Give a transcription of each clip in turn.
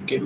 Okay.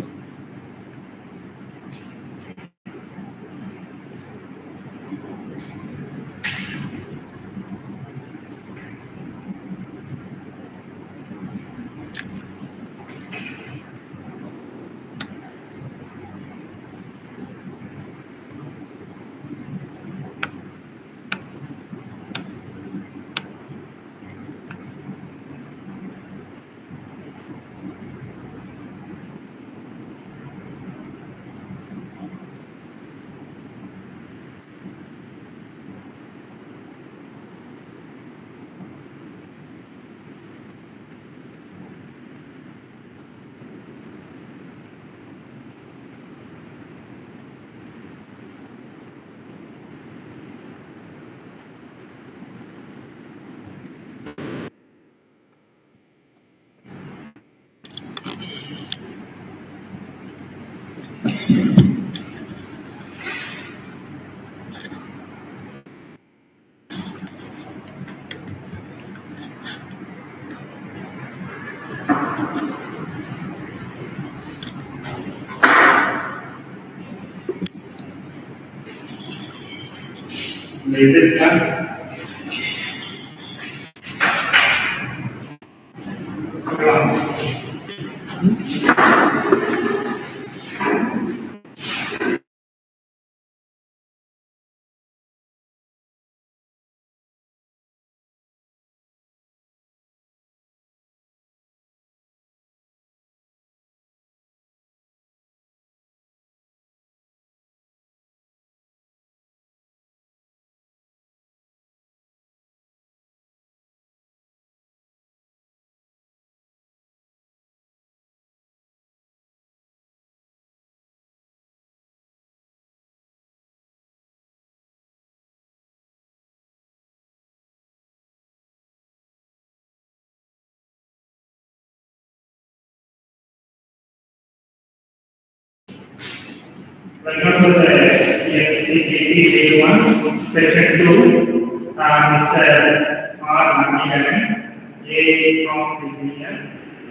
Welcome to the Sttp Day 1, Section 2, Mr. R. Manigaran, A from Engineer,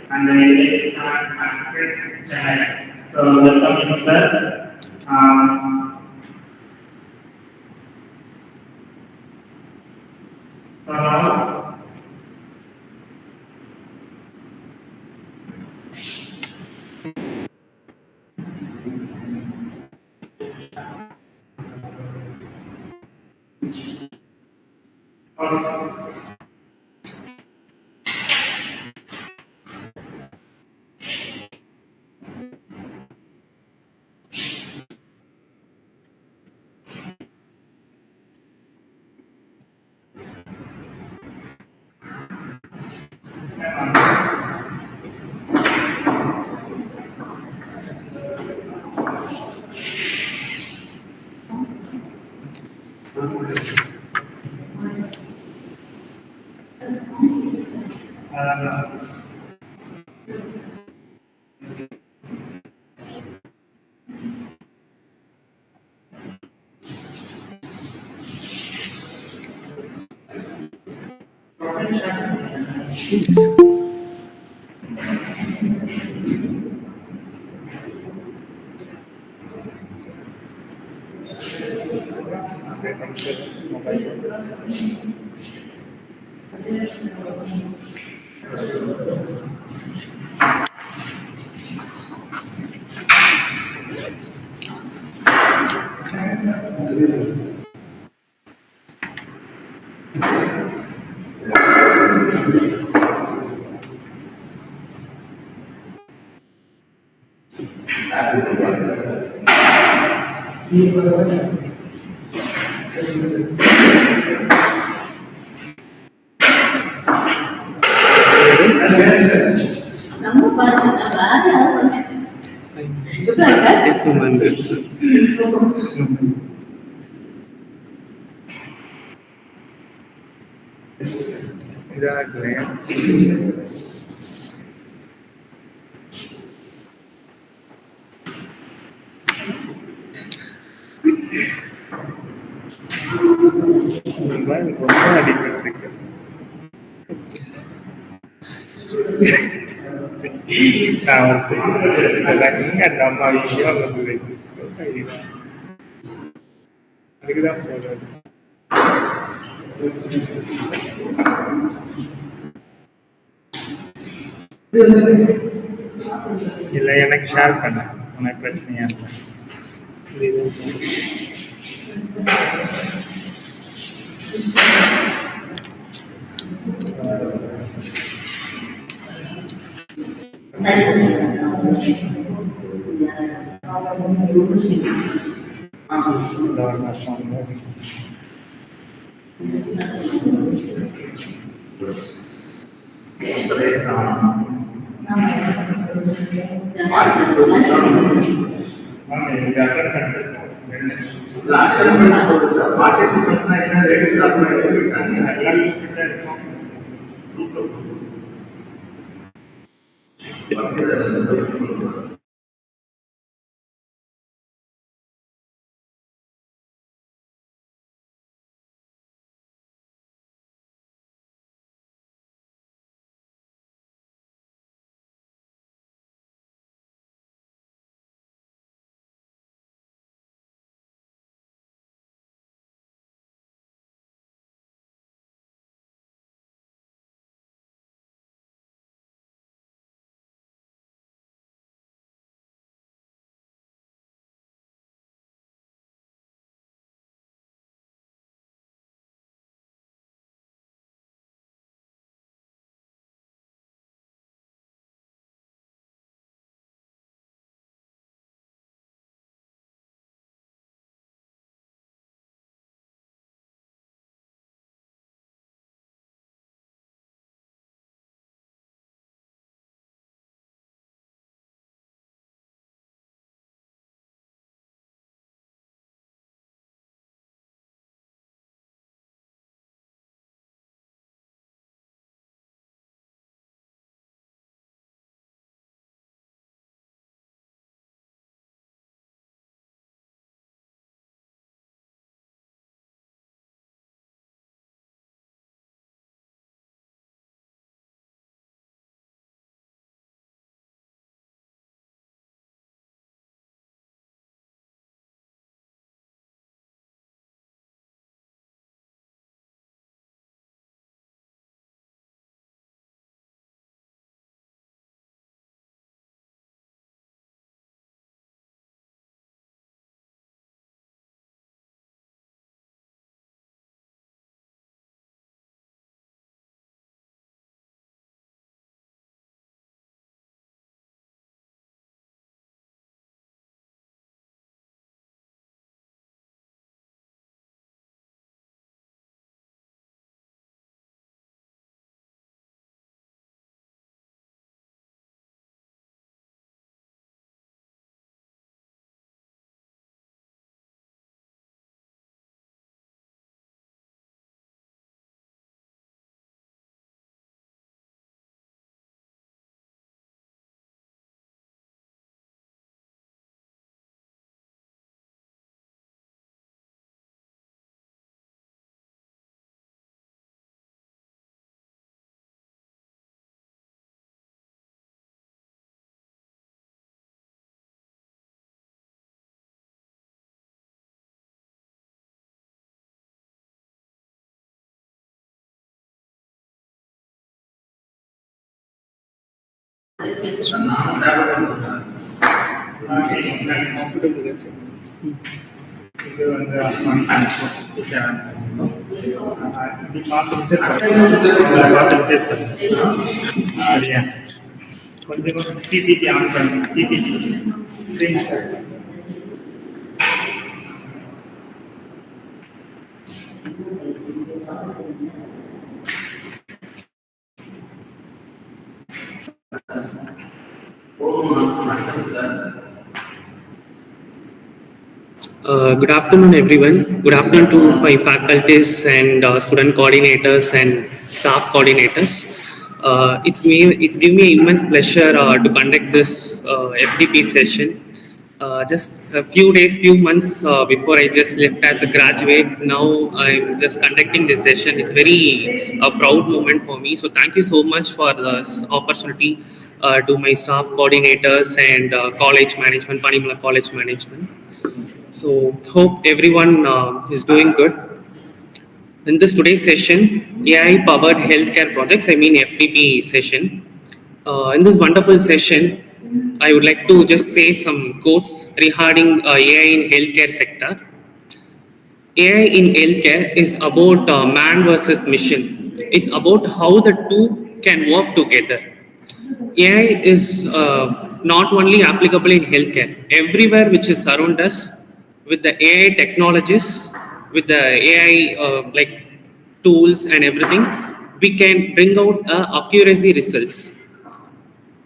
and the X and Matrix Channel. So, welcome, Mr. So, now, அந்த அம்மா இங்கேயும் வந்து அதுக்குதான் போடுறது. இல்லை எனக்கு ஷேர் பண்ண உனக்கு பிரச்சனையா இல்லை. இது வந்து சரியா கொஞ்சம் டிபிடி ஆன் பண்ணு DBT screen share Good afternoon, everyone. Good afternoon to my faculties and student coordinators and staff coordinators. It's given me immense pleasure to conduct this FDP session. Just a few months before I just left as a graduate. Now I'm just conducting this session. It's very a proud moment for me. So thank you so much for this opportunity. to my staff coordinators and college management, Panimala College Management. So hope everyone is doing good. In this today's session, AI powered healthcare projects, I mean FTP session. In this wonderful session, I would like to just say some quotes regarding AI in healthcare sector. AI in healthcare is about man versus mission. It's about how the two can work together. AI is not only applicable in healthcare, everywhere which is around us with the AI technologies, with the AI like tools and everything, we can bring out accuracy results.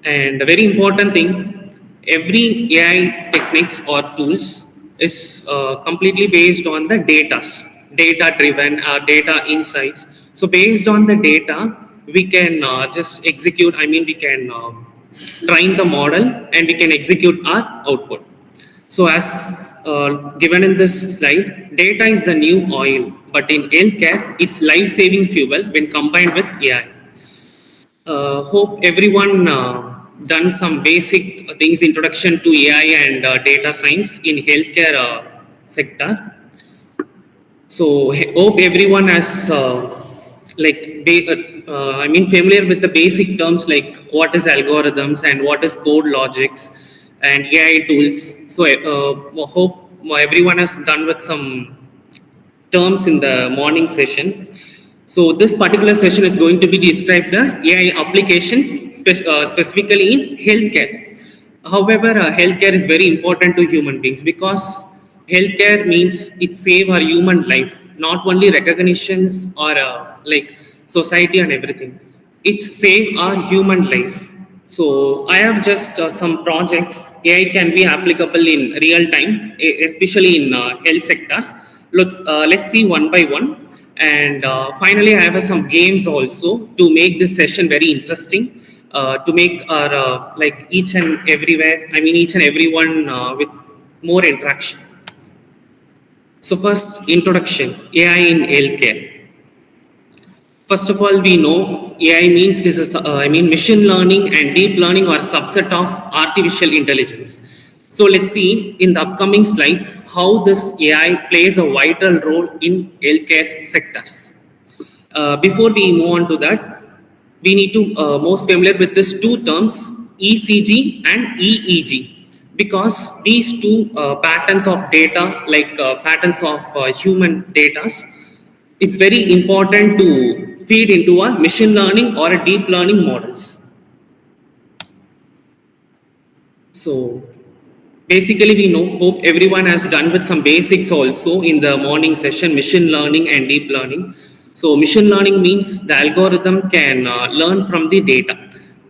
And a very important thing, every AI techniques or tools is completely based on the data driven, data insights. So based on the data, we can just execute, I mean, we can train the model and we can execute our output. So as given in this slide, data is the new oil, but in healthcare, it's life-saving fuel when combined with AI. Hope everyone done some basic things, introduction to AI and data science in healthcare sector. So hope everyone has I mean familiar with the basic terms like what is algorithms and what is code logics and AI tools. So hope everyone has done with some terms in the morning session. So this particular session is going to be describe the AI applications specifically in healthcare. However, healthcare is very important to human beings because healthcare means it save our human life, not only recognitions or like society and everything. It save our human life. So I have just some projects. AI can be applicable in real time, especially in health sectors. Let's see one by one. And finally, I have some games also to make this session very interesting. To make our like each and everywhere, I mean each and everyone with more interaction. So first, introduction: AI in healthcare. First of all, we know AI means I mean machine learning and deep learning are a subset of artificial intelligence. So let's see in the upcoming slides how this AI plays a vital role in healthcare sectors. Before we move on to that, we need to most familiar with these two terms, ECG and EEG, because these two patterns of data, like patterns of human data, it's very important to feed into a machine learning or a deep learning models. So basically we know, hope everyone has done with some basics also in the morning session, machine learning and deep learning. So machine learning means the algorithm can learn from the data.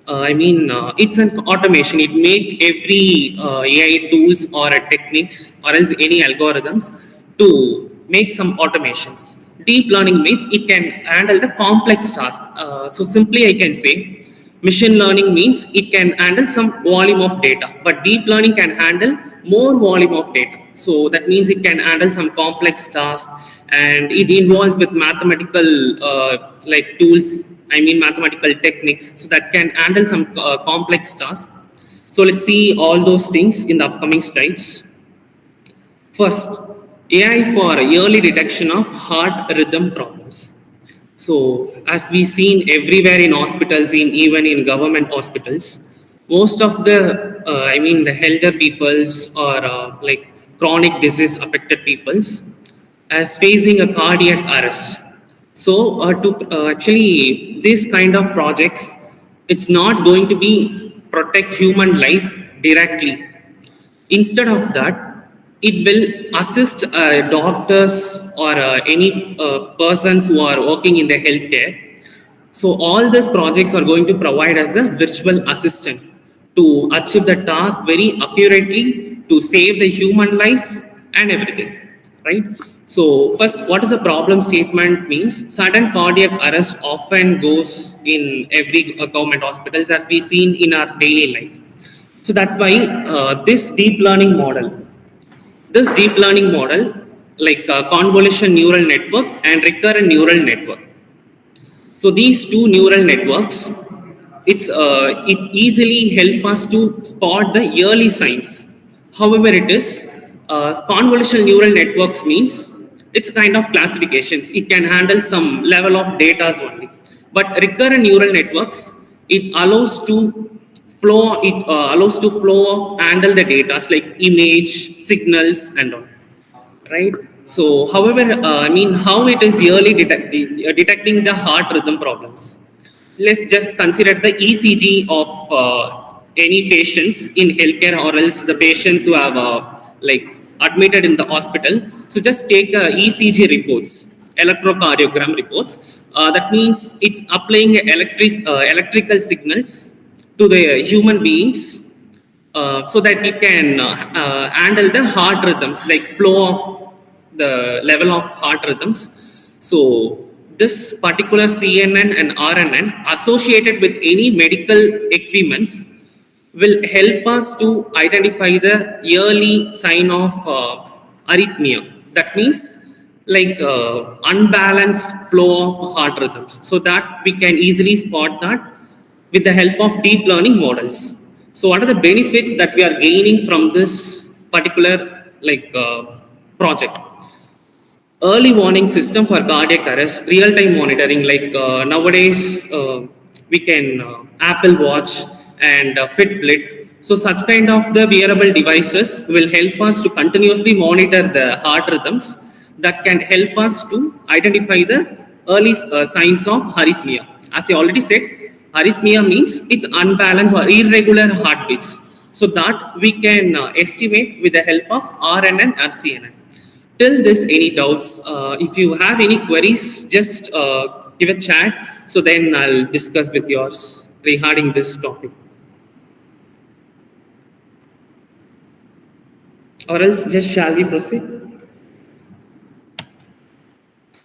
It's an automation. It make every AI tools or techniques or else any algorithms to make some automations. Deep learning means it can handle the complex task. So simply I can say machine learning means it can handle some volume of data, but deep learning can handle more volume of data. So that means it can handle some complex tasks and it involves with mathematical like tools, I mean mathematical techniques, so that can handle some complex tasks. So let's see all those things in the upcoming slides. First, AI for early detection of heart rhythm problems. So, as we seen everywhere in hospitals, in even in government hospitals, most of the elder peoples or like chronic disease affected peoples as facing a cardiac arrest. So, to actually this kind of projects, it's not going to be protect human life directly. Instead of that, it will assist doctors or any persons who are working in the healthcare. So all these projects are going to provide as a virtual assistant to achieve the task very accurately, to save the human life and everything, right? So first, what is a problem statement means? Sudden cardiac arrest often goes in every government hospitals as we seen in our daily life. So that's why this deep learning model, like convolution neural network and recurrent neural network. So these two neural networks it easily help us to spot the early signs. However, it is convolutional neural networks means it's kind of classifications. It can handle some level of data only. But recurrent neural networks, it allows to flow. It allows to flow of handle the data like image, signals, and all, right? So, however, how it is yearly detecting the heart rhythm problems. Let's just consider the ECG of any patients in healthcare, or else the patients who have like admitted in the hospital. So just take ECG reports, electrocardiogram reports. That means it's applying electrical signals to the human beings, so that we can handle the heart rhythms, like flow of the level of heart rhythms. So this particular CNN and RNN associated with any medical equipments will help us to identify the early sign of arrhythmia. That means like unbalanced flow of heart rhythms, so that we can easily spot that with the help of deep learning models. So, what are the benefits that we are gaining from this particular project? Early warning system for cardiac arrest, real-time monitoring. Like nowadays, we can Apple Watch and Fitbit. So, such kind of the wearable devices will help us to continuously monitor the heart rhythms that can help us to identify the early signs of arrhythmia. As I already said, arrhythmia means it's unbalanced or irregular heartbeats. So that we can estimate with the help of RNN or CNN. Till this, any doubts? If you have any queries, just give a chat. So then I'll discuss with yours regarding this topic. Or else, just shall we proceed?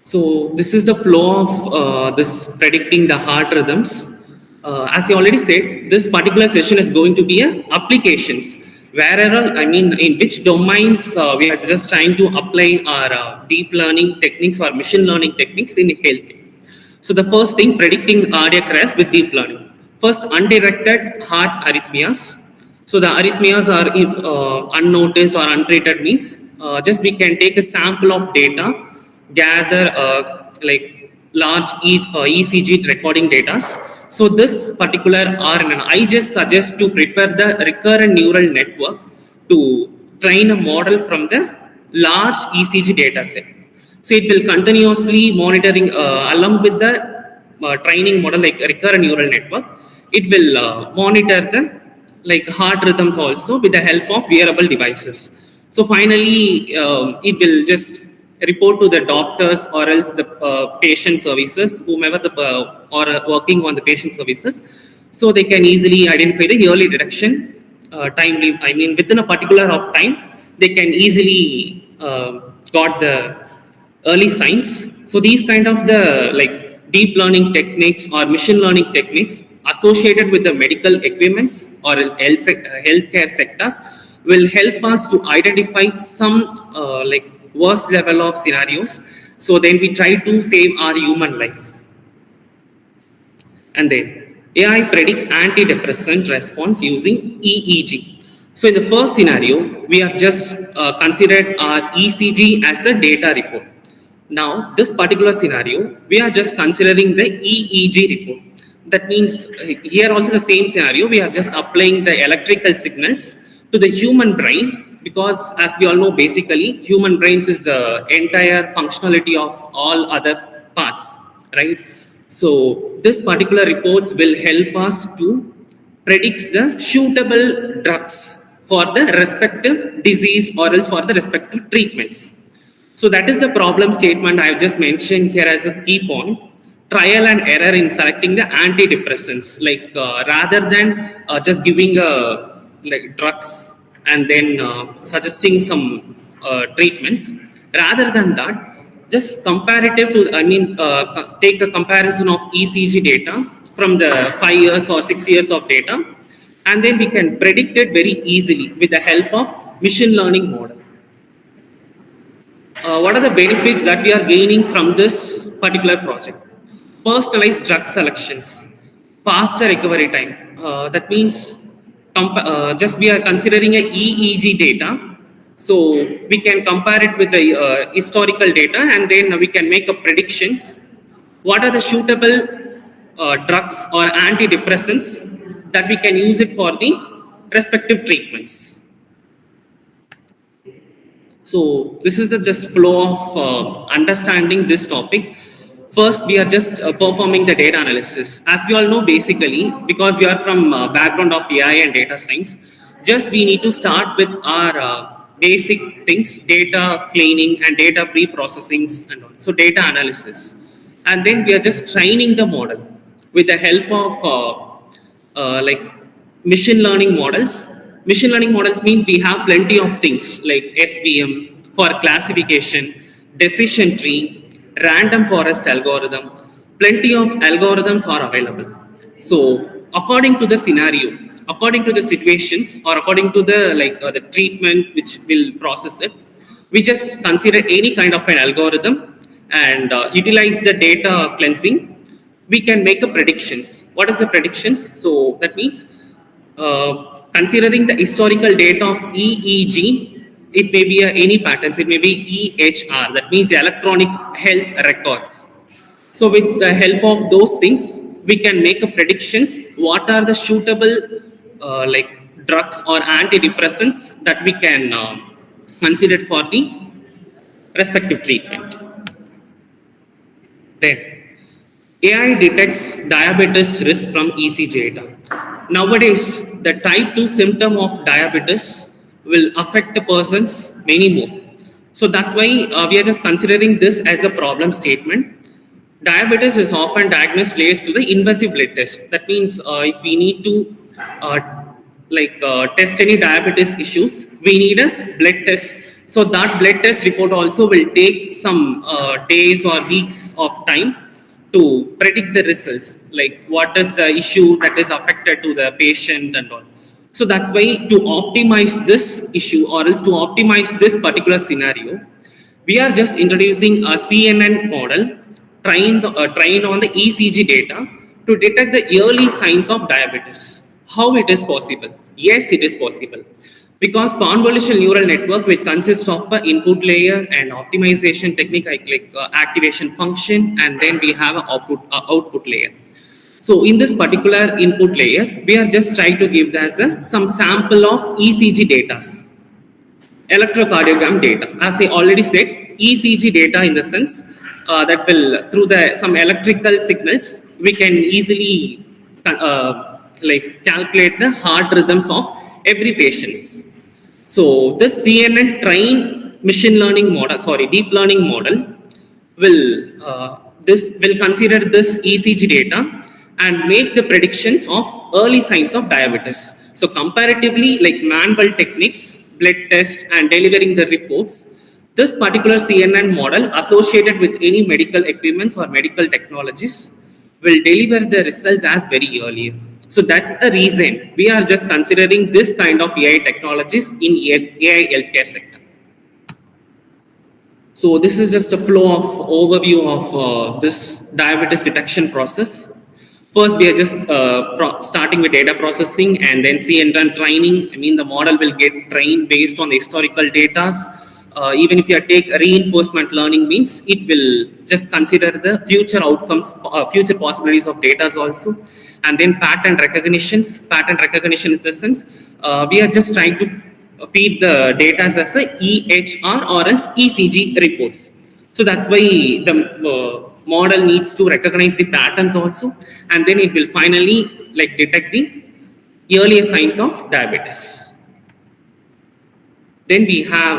So this is the flow of this predicting the heart rhythms. As I already said, this particular session is going to be a applications. Wherever, in which domains we are just trying to apply our deep learning techniques or machine learning techniques in healthcare. So the first thing, predicting cardiac arrest with deep learning. First, undirected heart arrhythmias. So the arrhythmias are if unnoticed or untreated means just we can take a sample of data, gather like large ECG recording data. So this particular RNN, I just suggest to prefer the recurrent neural network to train a model from the large ECG data set. So it will continuously monitoring along with the training model like recurrent neural network. It will monitor the like heart rhythms also with the help of wearable devices. So finally, it will just report to the doctors or else the patient services, whomever the or working on the patient services, so they can easily identify the early detection timely. Within a particular of time, they can easily got the early signs. So these kind of the like deep learning techniques or machine learning techniques associated with the medical equipments or healthcare sectors will help us to identify some like worst level of scenarios. So then we try to save our human life. And then AI predict antidepressant response using EEG. So in the first scenario, we have just considered our ECG as a data report. Now, this particular scenario, we are just considering the EEG report. That means here also the same scenario, we are just applying the electrical signals to the human brain, because as we all know, basically human brains is the entire functionality of all other parts, right? So this particular reports will help us to predict the suitable drugs for the respective disease or else for the respective treatments. So that is the problem statement I have just mentioned here as a key point. Trial and error in selecting the antidepressants, like rather than just giving like drugs and then suggesting some treatments. Rather than that, just comparative to, take a comparison of ECG data from the 5 years or 6 years of data, and then we can predict it very easily with the help of machine learning model. What are the benefits that we are gaining from this particular project? Personalized drug selections. faster recovery time. That means just we are considering a EEG data, so we can compare it with the historical data, and then we can make a predictions. What are the suitable drugs or antidepressants that we can use it for the respective treatments? So this is the just flow of understanding this topic. First, we are just performing the data analysis. As we all know, basically, because we are from background of AI and data science, just we need to start with our basic things, data cleaning and data pre-processings and all. So data analysis. And then we are just training the model with the help of like machine learning models. Machine learning models means we have plenty of things like SVM for classification, decision tree, random forest algorithm. Plenty of algorithms are available. So according to the scenario, according to the situations, or according to the the treatment which will process it, we just consider any kind of an algorithm and utilize the data cleansing. We can make a predictions. What is the predictions? So that means considering the historical data of EEG, it may be any patterns, it may be EHR, that means electronic health records. So with the help of those things, we can make a predictions what are the suitable drugs or antidepressants that we can consider for the respective treatment. Then AI detects diabetes risk from ECG data. Nowadays, the type 2 symptom of diabetes will affect the persons many more. So that's why we are just considering this as a problem statement. Diabetes is often diagnosed related to the invasive blood test. That means if we need to test any diabetes issues, we need a blood test. So that blood test report also will take some days or weeks of time to predict the results, like what is the issue that is affected to the patient and all. So that's why to optimize this issue, or else to optimize this particular scenario, we are just introducing a CNN model trained on the ECG data to detect the early signs of diabetes. How it is possible? Yes, it is possible. Because convolutional neural network, which consists of an input layer and optimization technique like activation function, and then we have an output layer. So in this particular input layer, we are just trying to give some sample of ECG data, electrocardiogram data. As I already said, ECG data in the sense that will, through the some electrical signals, we can easily calculate the heart rhythms of every patient's. So this CNN trained machine learning model, sorry, deep learning model will consider this ECG data and make the predictions of early signs of diabetes. So comparatively, like manual techniques, blood test, and delivering the reports, this particular CNN model associated with any medical equipments or medical technologies will deliver the results as very earlier. So that's a reason we are just considering this kind of AI technologies in AI healthcare sector. So this is just a flow of overview of this diabetes detection process. First, we are just starting with data processing and then CNN training. I mean, the model will get trained based on the historical data. Even if you take reinforcement learning, means it will just consider the future outcomes, future possibilities of data also. And then pattern recognition in the sense, we are just trying to feed the data as a EHR or as ECG reports. So that's why the model needs to recognize the patterns also, and then it will finally detect the earlier signs of diabetes. Then we have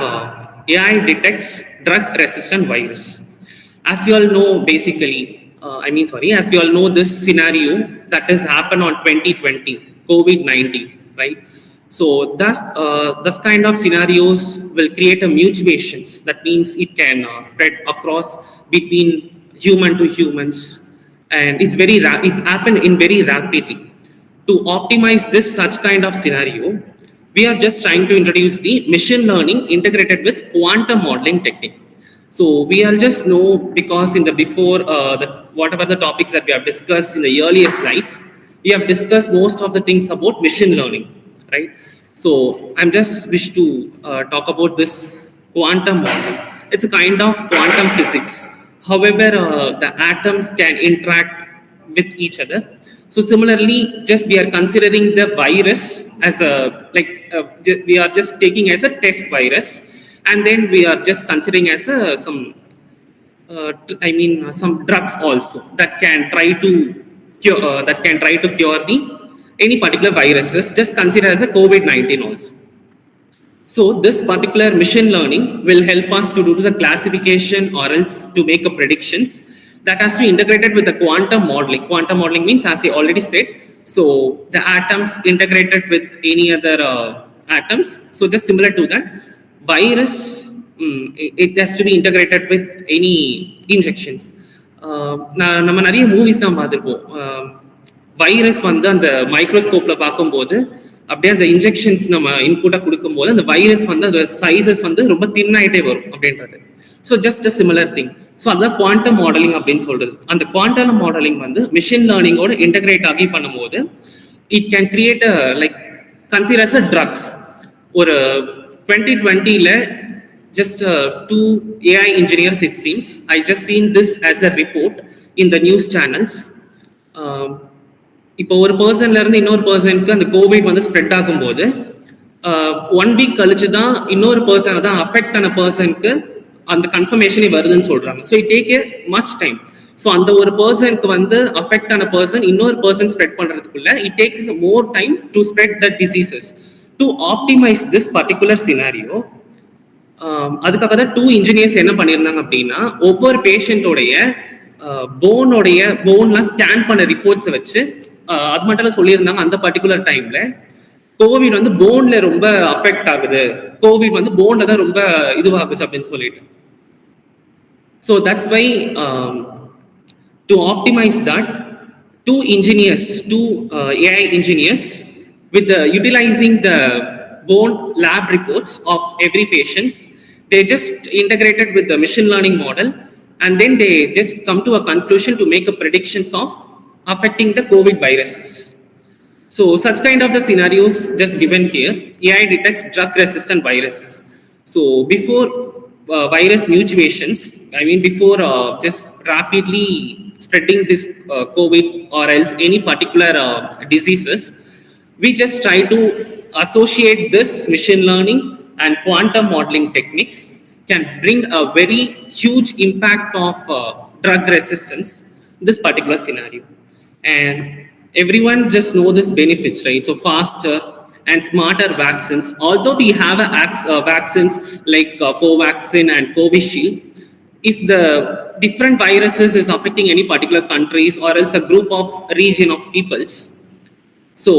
AI detects drug resistant virus. As we all know, basically, as we all know, this scenario that has happened on 2020, COVID-19, right? So thus kind of scenarios will create a mutations. That means it can spread across between human to humans, and it's happened in very rapidly. To optimize this such kind of scenario, we are just trying to introduce the machine learning integrated with quantum modeling technique. So we all just know, because in the before whatever the topics that we have discussed in the earlier slides, we have discussed most of the things about machine learning, right? So I'm just wish to talk about this quantum model. It's a kind of quantum physics. However, the atoms can interact with each other. So similarly, just we are considering the virus as a we are just taking as a test virus, and then we are just considering as a some some drugs also that can try to cure the any particular viruses. Just consider as a COVID-19 also. So this particular machine learning will help us to do the classification or else to make a predictions that has to be integrated with the quantum modeling. Quantum modeling means, as I already said, so the atoms integrated with any other atoms. So just similar to that, virus, it has to be integrated with any injections. நம்ம நிறைய movies தான் பார்த்துருப்போம். Virus வந்து அந்த மைக்ரோஸ்கோப்ல பார்க்கும்போது அப்படியே அந்த injections நம்ம இன்புட்டா கொடுக்கும்போது அந்த வைரஸ் வந்து அதோட சைசஸ் வந்து ரொம்ப தின் ஆயிட்டே வரும் அப்படின்றது. So just a similar thing. So அதான் குவாண்டம் மாடலிங் அப்படின்னு சொல்றது. அந்த குவாண்டம் மாடலிங் வந்து மிஷின் லேர்னிங்கோட இன்டகிரேட் ஆகி பண்ணும்போது it can create like considers a drugs. ஒரு 2020ல just two AI engineers, it seems. I just seen this as a report in the news channels. இப்போ ஒரு பர்சன்ல இருந்து இன்னொரு பர்சனுக்கு அந்த கோவிட் வந்து ஸ்ப்ரெட் ஆகும்போது 1 வீக் கழிச்சு தான் இன்னொரு பர்சன் தான் அஃபெக்ட் ஆன பர்சனுக்கு அந்த கன்ஃபர்மேஷனே வருதுன்னு சொல்றாங்க. So it take a much time. So அந்த ஒரு பர்சனுக்கு வந்து அஃபெக்ட் ஆன பர்சன் இன்னொரு பர்சன் ஸ்ப்ரெட் பண்றதுக்குள்ள it takes more time to spread the diseases. To optimize this particular scenario, அதுக்காக தான் 2 இன்ஜினியர்ஸ் என்ன பண்ணியிருந்தாங்க அப்படின்னா, ஒவ்வொரு பேஷண்டோடைய போன்லாம் ஸ்கேன் பண்ண ரிப்போர்ட்ஸை வச்சு அது மட்டும் சொல்லியிருந்தாங்க அந்த பர்டிகுலர் டைம்ல கோவிட் வந்து போன்ல ரொம்ப அஃபெக்ட் ஆகுது, கோவிட் வந்து போன்ல தான் ரொம்ப இதுவாகுச்சு அப்படின்னு சொல்லிட்டு. So that's why to optimise that 2 engineers, 2 AI engineers with utilizing the bone lab reports of every patients, they just integrated with the machine learning model, and then they just come to a conclusion to make a predictions of affecting the COVID viruses. So such kind of the scenarios just given here, AI detects drug resistant viruses. So before virus mutations, before just rapidly spreading this COVID or else any particular diseases, we just try to associate this machine learning and quantum modeling techniques can bring a very huge impact of drug resistance in this particular scenario. And everyone just know this benefits, right? So faster and smarter vaccines. Although we have vaccines like Covaxin and Covishield, if the different viruses is affecting any particular countries or else a group of region of peoples, so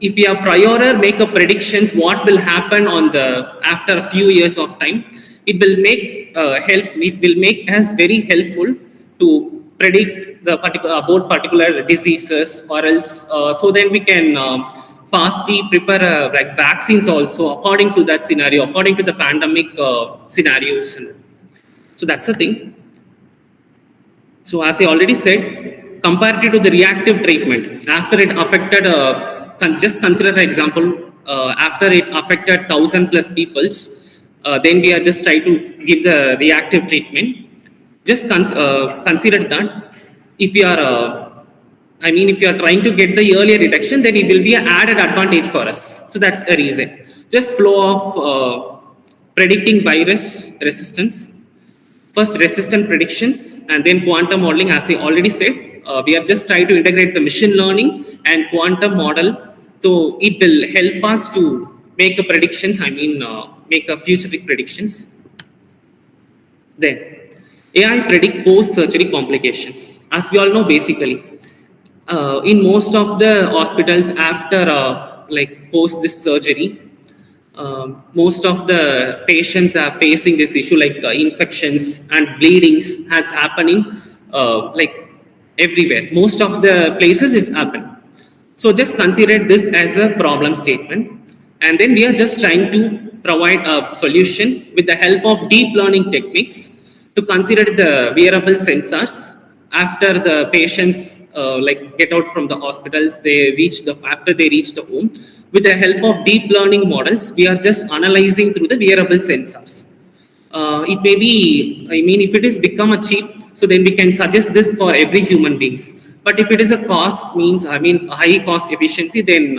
if we are prior make a predictions what will happen on the after a few years of time, it will make us very helpful to predict the about particular diseases or else so then we can fastly prepare like vaccines also according to that scenario, according to the pandemic scenarios. So that's the thing. So as I already said, compared to the reactive treatment, after it affected just consider an example, after it affected 1,000 plus peoples, then we are just trying to give the reactive treatment. Just consider that if you are if you are trying to get the earlier detection, then it will be an added advantage for us. So that's a reason. Just flow of predicting virus resistance, first resistant predictions, and then quantum modeling. As I already said, we have just tried to integrate the machine learning and quantum model, so it will help us to make a predictions, make a futuristic predictions. Then AI predict post-surgery complications. As we all know, basically, in most of the hospitals after like post this surgery, most of the patients are facing this issue like infections and bleedings has happening like everywhere. Most of the places it's happened. So just consider this as a problem statement, and then we are just trying to provide a solution with the help of deep learning techniques to consider the wearable sensors after the patients like get out from the hospitals, they reach the after they reach the home. With the help of deep learning models, we are just analyzing through the wearable sensors. It may be, I mean, if it is become a cheap, so then we can suggest this for every human beings. But if it is a cost means, I mean, high cost efficiency, then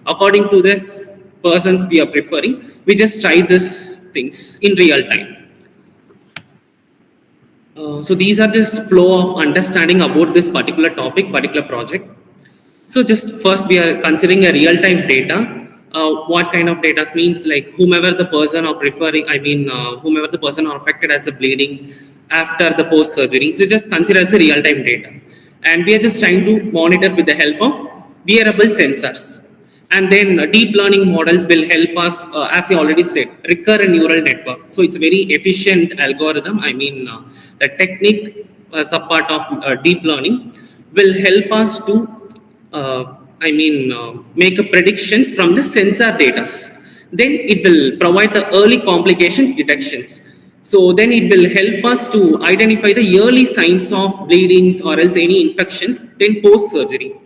according to this persons we are preferring, we just try this things in real time. So these are just flow of understanding about this particular topic, particular project. So just first we are considering a real-time data. What kind of data means like whomever the person are preferring, I mean whomever the person are affected as a bleeding after the post-surgery. So just consider as a real-time data. And we are just trying to monitor with the help of wearable sensors. And then deep learning models will help us, as I already said, recurrent neural network. So it's a very efficient algorithm. I mean, the technique as a part of deep learning will help us to make a predictions from the sensor data. Then it will provide the early complications detections. So then it will help us to identify the early signs of bleedings or else any infections then post surgery.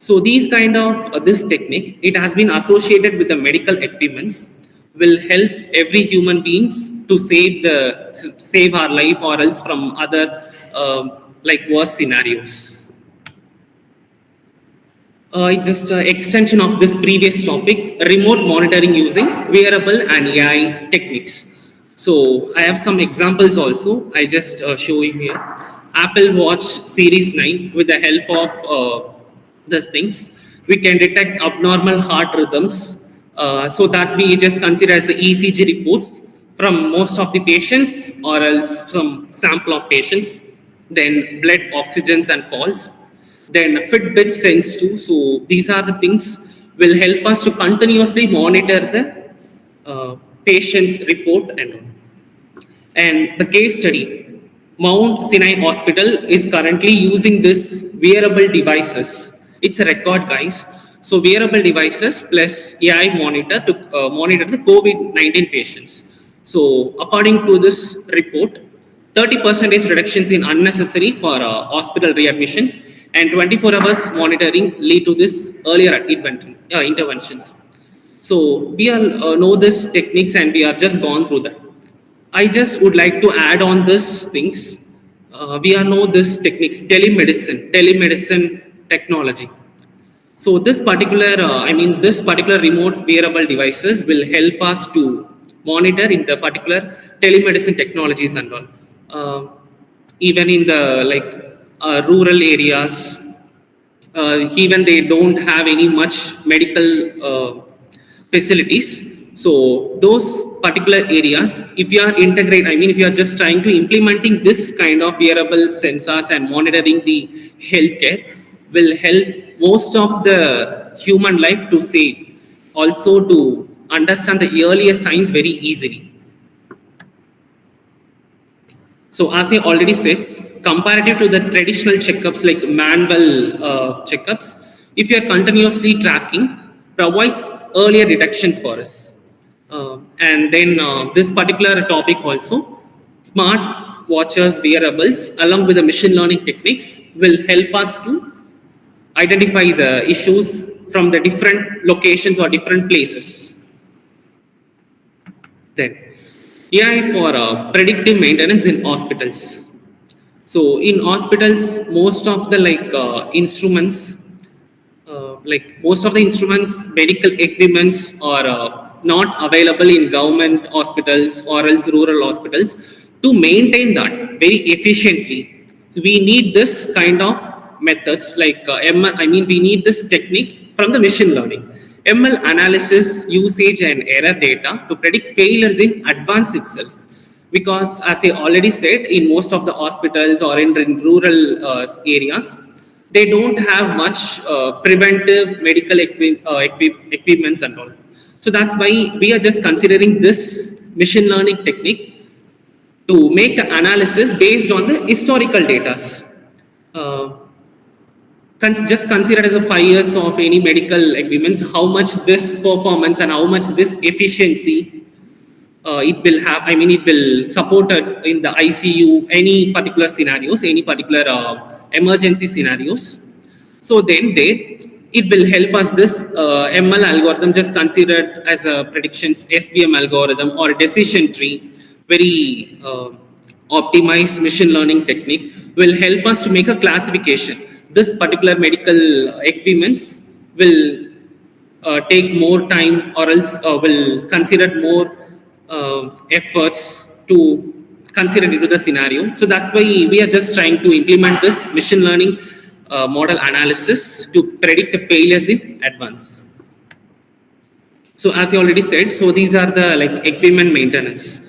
So these kind of this technique, it has been associated with the medical equipments, will help every human beings to save our life or else from other like worse scenarios. It's just an extension of this previous topic, remote monitoring using wearable and AI techniques. So I have some examples also. I just show you here. Apple Watch Series 9 with the help of these things, we can detect abnormal heart rhythms so that we just consider as the ECG reports from most of the patients or else some sample of patients, then blood oxygens and falls, then Fitbit Sense too. So these are the things will help us to continuously monitor the patient's report and all. And the case study, Mount Sinai Hospital is currently using this wearable devices. It's a record, guys. So wearable devices plus AI monitor to monitor the COVID-19 patients. So according to this report, 30% reductions in unnecessary for hospital readmissions and 24 hours monitoring lead to this earlier interventions. So we all know this techniques and we are just gone through that. I just would like to add on this things. We all know this techniques, telemedicine technology. So this particular remote wearable devices will help us to monitor in the particular telemedicine technologies and all. Even in the rural areas, even they don't have any much medical facilities. So those particular areas, if you are integrate, I mean if you are just trying to implementing this kind of wearable sensors and monitoring the healthcare, will help most of the human life to save, also to understand the earlier signs very easily. So as I already said, comparative to the traditional checkups like manual checkups, if you are continuously tracking, provides earlier detections for us. And then this particular topic also, smart watches, wearables, along with the machine learning techniques, will help us to identify the issues from the different locations or different places. Then AI for predictive maintenance in hospitals. So in hospitals, most of the medical equipments are not available in government hospitals or else rural hospitals. To maintain that very efficiently, so we need this kind of methods we need this technique from the machine learning. ML analysis, usage and error data to predict failures in advance itself. Because as I already said, in most of the hospitals or in rural areas, they don't have much preventive medical equipments and all. So that's why we are just considering this machine learning technique to make the analysis based on the historical data. Uh, just consider as a 5 years of any medical agreements, how much this performance and how much this efficiency it will have, I mean, it will support it in the ICU, any particular scenarios, any particular emergency scenarios. So then there, it will help us this ML algorithm just considered as a predictions SVM algorithm or decision tree, very optimized machine learning technique will help us to make a classification. This particular medical equipments will take more time or else will consider more efforts to consider into the scenario. So that's why we are just trying to implement this machine learning model analysis to predict the failures in advance. So as you already said, so these are the like equipment maintenance.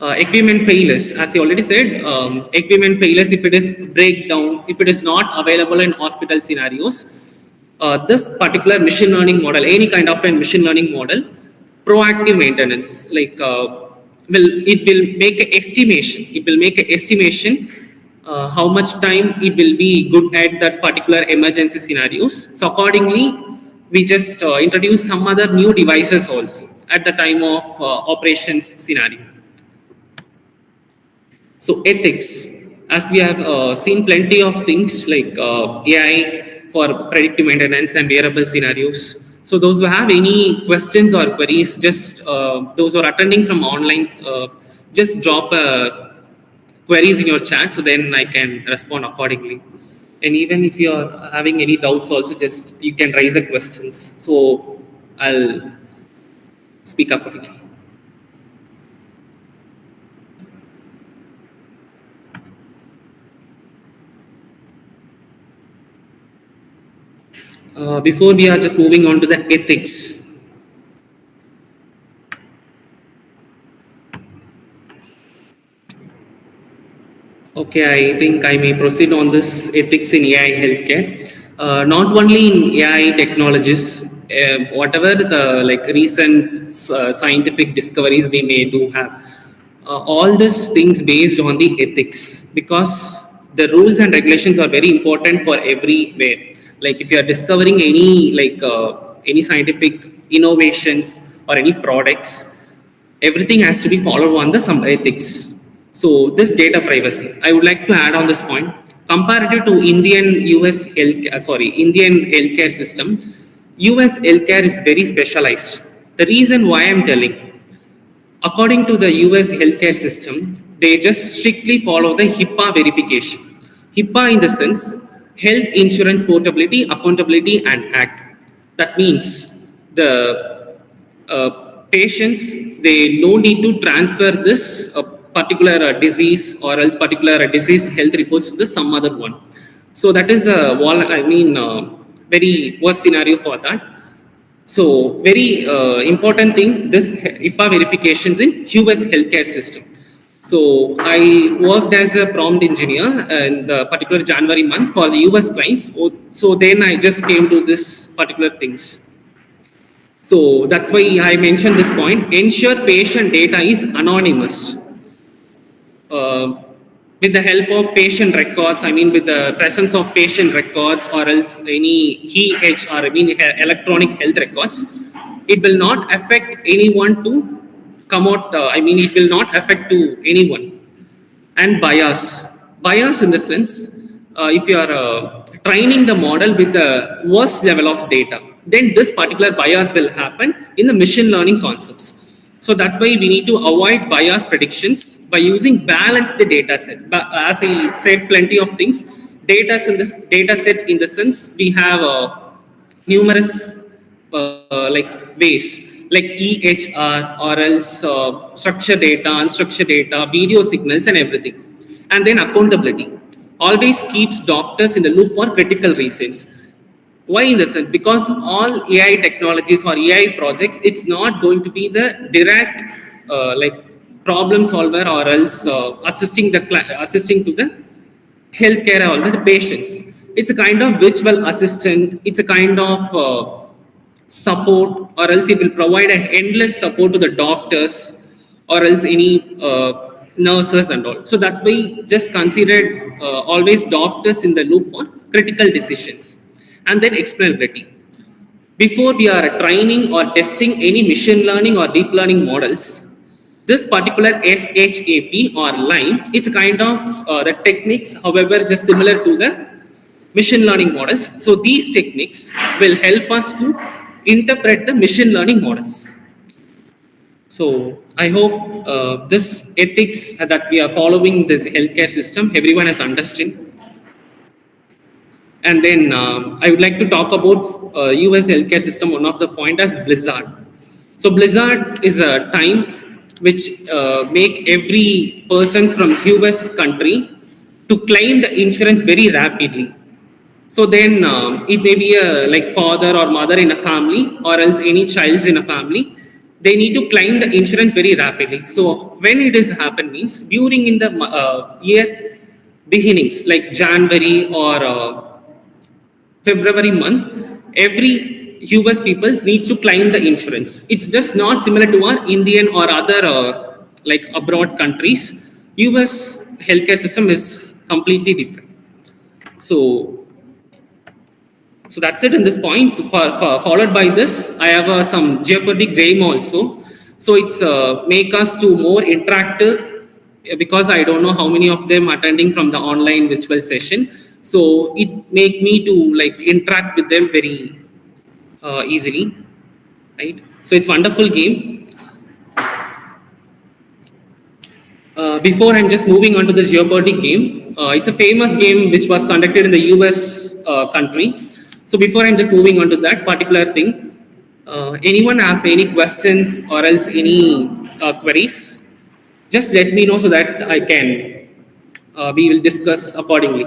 Equipment failures, as you already said, equipment failures if it is breakdown, if it is not available in hospital scenarios, this particular machine learning model, any kind of a machine learning model, proactive maintenance, like it will make an estimation. It will make an estimation how much time it will be good at that particular emergency scenarios. So accordingly, we just introduce some other new devices also at the time of operations scenario. So ethics, as we have seen plenty of things like AI for predictive maintenance and wearable scenarios. So those who have any questions or queries, just those who are attending from online, just drop queries in your chat so then I can respond accordingly. And even if you are having any doubts also, just you can raise the questions. So I'll speak accordingly. Before we are just moving on to the ethics. Okay, I think I may proceed on this ethics in AI healthcare. Not only in AI technologies, whatever the like recent scientific discoveries we may do have, all these things based on the ethics because the rules and regulations are very important for everywhere. Like if you are discovering any like any scientific innovations or any products, everything has to be followed on the some ethics. So this data privacy, I would like to add on this point. Comparative to Indian US health, Indian healthcare system, US healthcare is very specialized. The reason why I'm telling, according to the US healthcare system, they just strictly follow the HIPAA verification. HIPAA in the sense, Health Insurance Portability, Accountability and Act. That means the patients, they no need to transfer this particular disease or else particular disease health reports to the some other one. So that is a very worst scenario for that. So very important thing, this HIPAA verifications in US healthcare system. So I worked as a prompt engineer in the particular January month for the US clients. So then I just came to this particular things. So that's why I mentioned this point. Ensure patient data is anonymous. Uh, with the help of patient records, I mean with the presence of patient records or else any EHR, I mean electronic health records, it will not affect anyone to come out, I mean it will not affect to anyone. And bias in the sense, if you are training the model with the worst level of data, then this particular bias will happen in the machine learning concepts. So that's why we need to avoid bias predictions by using balanced data set. But as I said, plenty of things. Data set in the sense we have numerous like ways like EHR or else structured data, unstructured data, video signals and everything. And then accountability always keeps doctors in the loop for critical reasons. Why in the sense? Because all AI technologies or AI projects, it's not going to be the direct like problem solver or else assisting to the healthcare or the patients. It's a kind of virtual assistant. It's a kind of support, or else it will provide an endless support to the doctors, or else any nurses and all. So that's why just considered always doctors in the loop for critical decisions, and then explainability. Before we are training or testing any machine learning or deep learning models, This particular SHAP or line, it's kind of the techniques, however, just similar to the machine learning models. So these techniques will help us to interpret the machine learning models. So I hope this ethics that we are following this healthcare system, everyone has understood. And then I would like to talk about US healthcare system. One of the point as Blizzard. So Blizzard is a time which make every person from US country to claim the insurance very rapidly. So then it may be a like father or mother in a family or else any child's in a family. They need to claim the insurance very rapidly. So when it is happen means during in the year beginnings like January or February month, every US people needs to claim the insurance. It's just not similar to our Indian or other like abroad countries. US healthcare system is completely different. So so that's it in this point. So followed by this, I have some geopathic game also. So it's make us to more interactive because I don't know how many of them attending from the online virtual session. So it make me to like interact with them very easily, right? So it's wonderful game. Before I'm just moving on to the Jeopardy game, it's a famous game which was conducted in the US country. So before I'm just moving on to that particular thing, anyone have any questions or else any queries? Just let me know so that I can, we will discuss accordingly.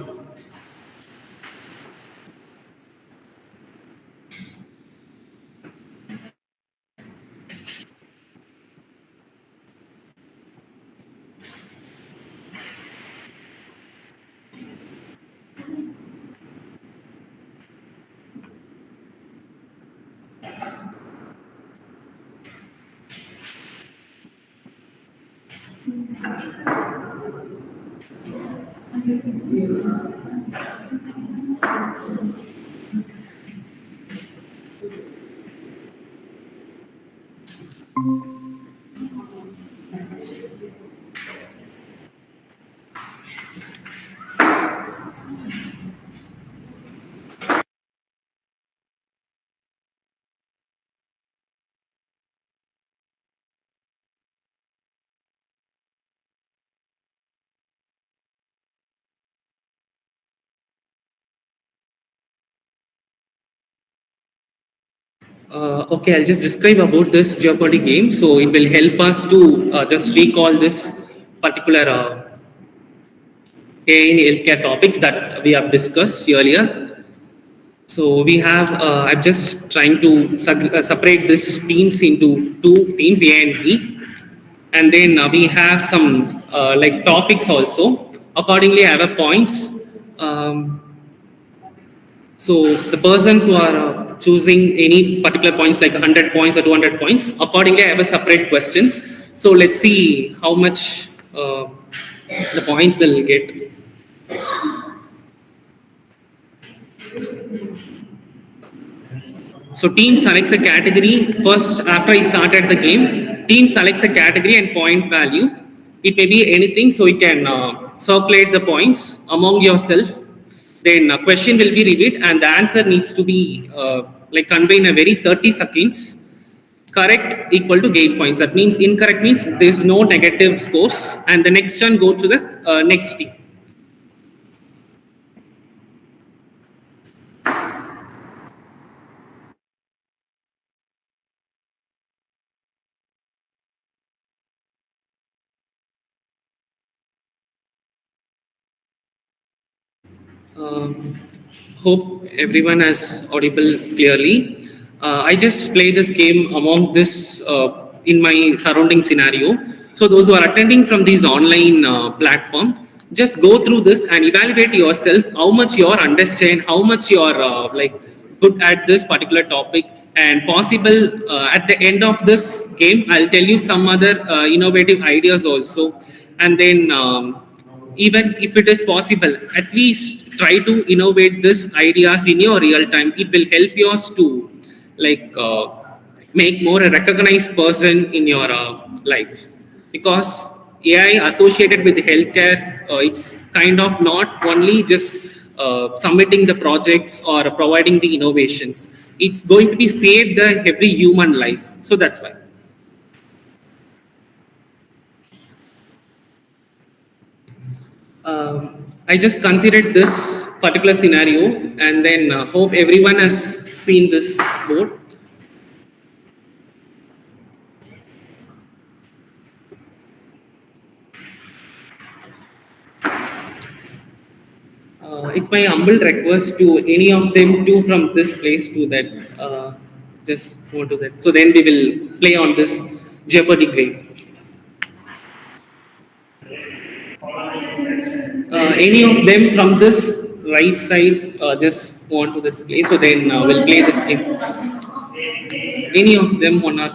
Okay, I'll just describe about this Jeopardy game. So it will help us to just recall this particular in healthcare topics that we have discussed earlier. So we have, I'm just trying to separate this teams into two teams, A and B. And then we have some like topics also. Accordingly, I have a points. So the persons who are choosing any particular points like 100 points or 200 points, accordingly I have a separate questions. So let's see how much the points will get. So team selects a category first after I started the game. Team selects a category and point value. It may be anything, so you can circulate the points among yourself. Then a question will be repeated and the answer needs to be like conveyed in a very 30 seconds. Correct equal to gain points. That means incorrect means there is no negative scores and the next turn go to the next team. Um, hope everyone has audible clearly. I just play this game among this in my surrounding scenario. So those who are attending from these online platform, just go through this and evaluate yourself how much you are understand, how much you are like good at this particular topic, and possible at the end of this game, I'll tell you some other innovative ideas also, and then. Even if it is possible, at least try to innovate these ideas in your real time. It will help you to like make more a recognized person in your life. because AI associated with healthcare, it's kind of not only just submitting the projects or providing the innovations. It's going to be save the every human life. So that's why. I just considered this particular scenario and then hope everyone has seen this board. It's my humble request to any of them to from this place to that. Just go to that. So then we will play on this Jeopardy grade. Any of them from this right side just go on to this place. So then we'll play this game. Any of them one or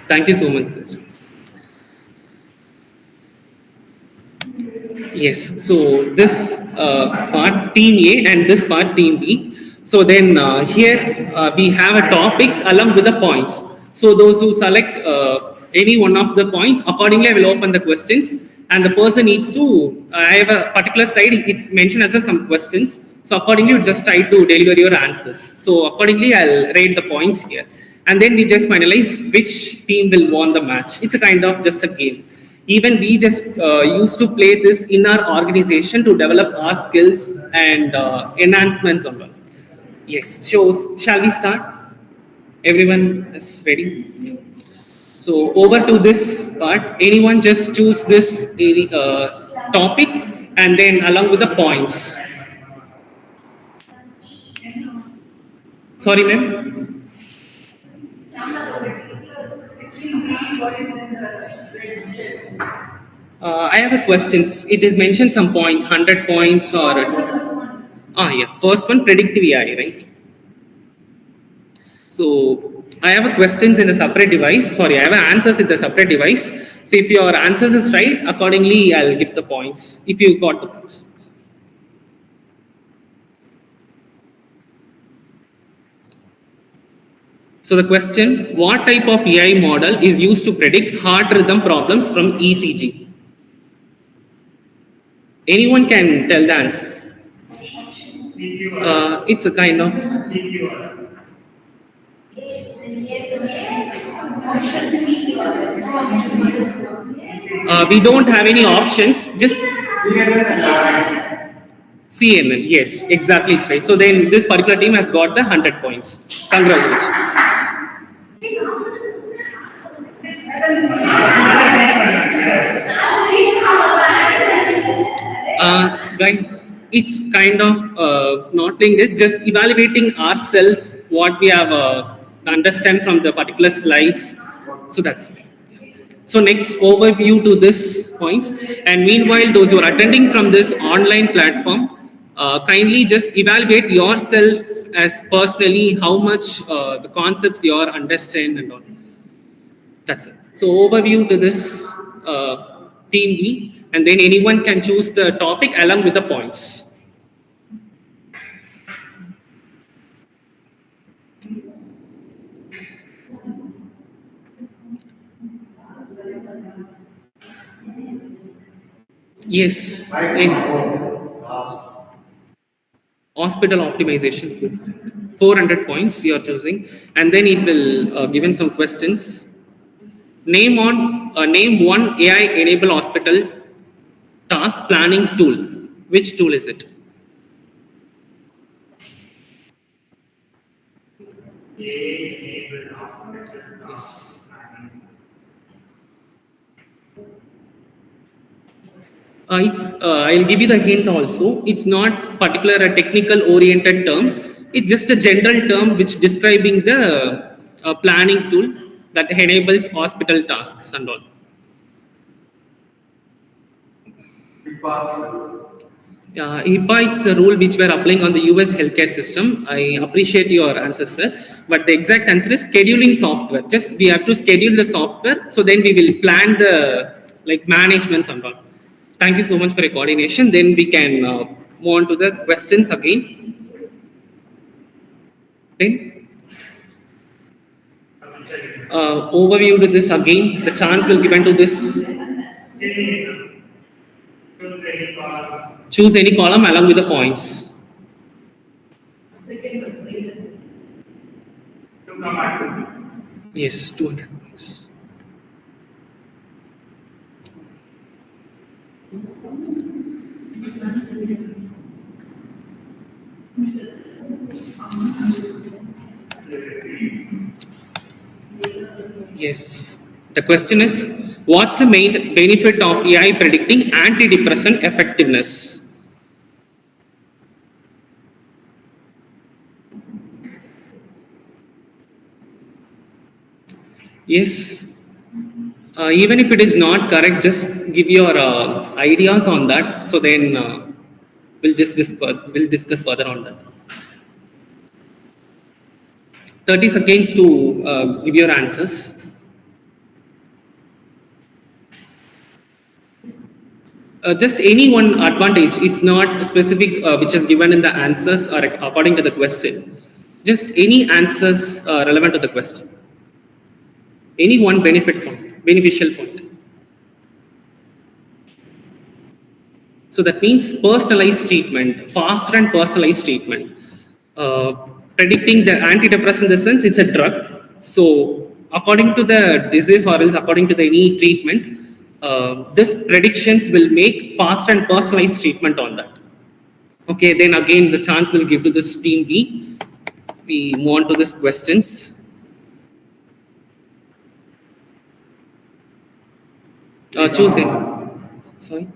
thank you so much, sir. Yes, so this part team A and this part team B. So then here we have a topics along with the points. So those who select any one of the points, accordingly I will open the questions and the person needs to, I have a particular slide, it's mentioned as some questions. So accordingly you just try to deliver your answers. So accordingly I'll rate the points here. And then we just finalize which team will won the match. It's a kind of just a game. Even we just used to play this in our organization to develop our skills and enhancements on it. Yes, so shall we start? Everyone is ready? So over to this part, anyone just choose this topic and then along with the points. Sorry, ma'am. I have a questions. It is mentioned some points, 100 points or yeah. First one, predictive AI, right? So I have a questions in the separate device. Sorry, I have answers in the separate device. So if your answers is right, accordingly I'll give the points. If you got the points. So the question: what type of AI model is used to predict heart rhythm problems from ECG? Anyone can tell the answer. It's a kind of. We don't have any options. Just CNN. Yes, exactly. It's right. So then this particular team has got the 100 points. Congratulations. Right. It's kind of not doing it, just evaluating ourselves, what we have understand from the particular slides. So that's it. So next overview to this points. And meanwhile, those who are attending from this online platform, kindly just evaluate yourself as personally how much the concepts you are understand and all. That's it. So overview to this team B, and then anyone can choose the topic along with the points. Yes, in hospital optimization, 400 points you are choosing, and then it will given some questions. Name one AI enable hospital task planning tool. Which tool is it? Yes. I'll give you the hint also. It's not particular a technical oriented term. It's just a general term which describing the planning tool that enables hospital tasks and all. HIPAA is a rule which we are applying on the US healthcare system. I appreciate your answer, sir. But the exact answer is scheduling software. Just we have to schedule the software, so then we will plan the like managements and all. Thank you so much for your coordination. Then we can move on to the questions again. Then overview to this again. The chance will given to this. Choose any column along with the points. Yes, 200 points. Yes. The question is, what's the main benefit of AI predicting antidepressant effectiveness? Yes. Even if it is not correct, just give your ideas on that. So then we'll discuss further on that. 30 seconds to give your answers. Just any one advantage. It's not specific which is given in the answers or according to the question. Just any answers relevant to the question. Any one beneficial point. So that means personalized treatment, faster and personalized treatment. Uh, Predicting the antidepressant in the sense it's a drug. So according to the disease or else according to the any treatment, this predictions will make fast and personalized treatment on that. Okay, then again the chance will give to this team B. We move on to this questions. Choose it. Sorry.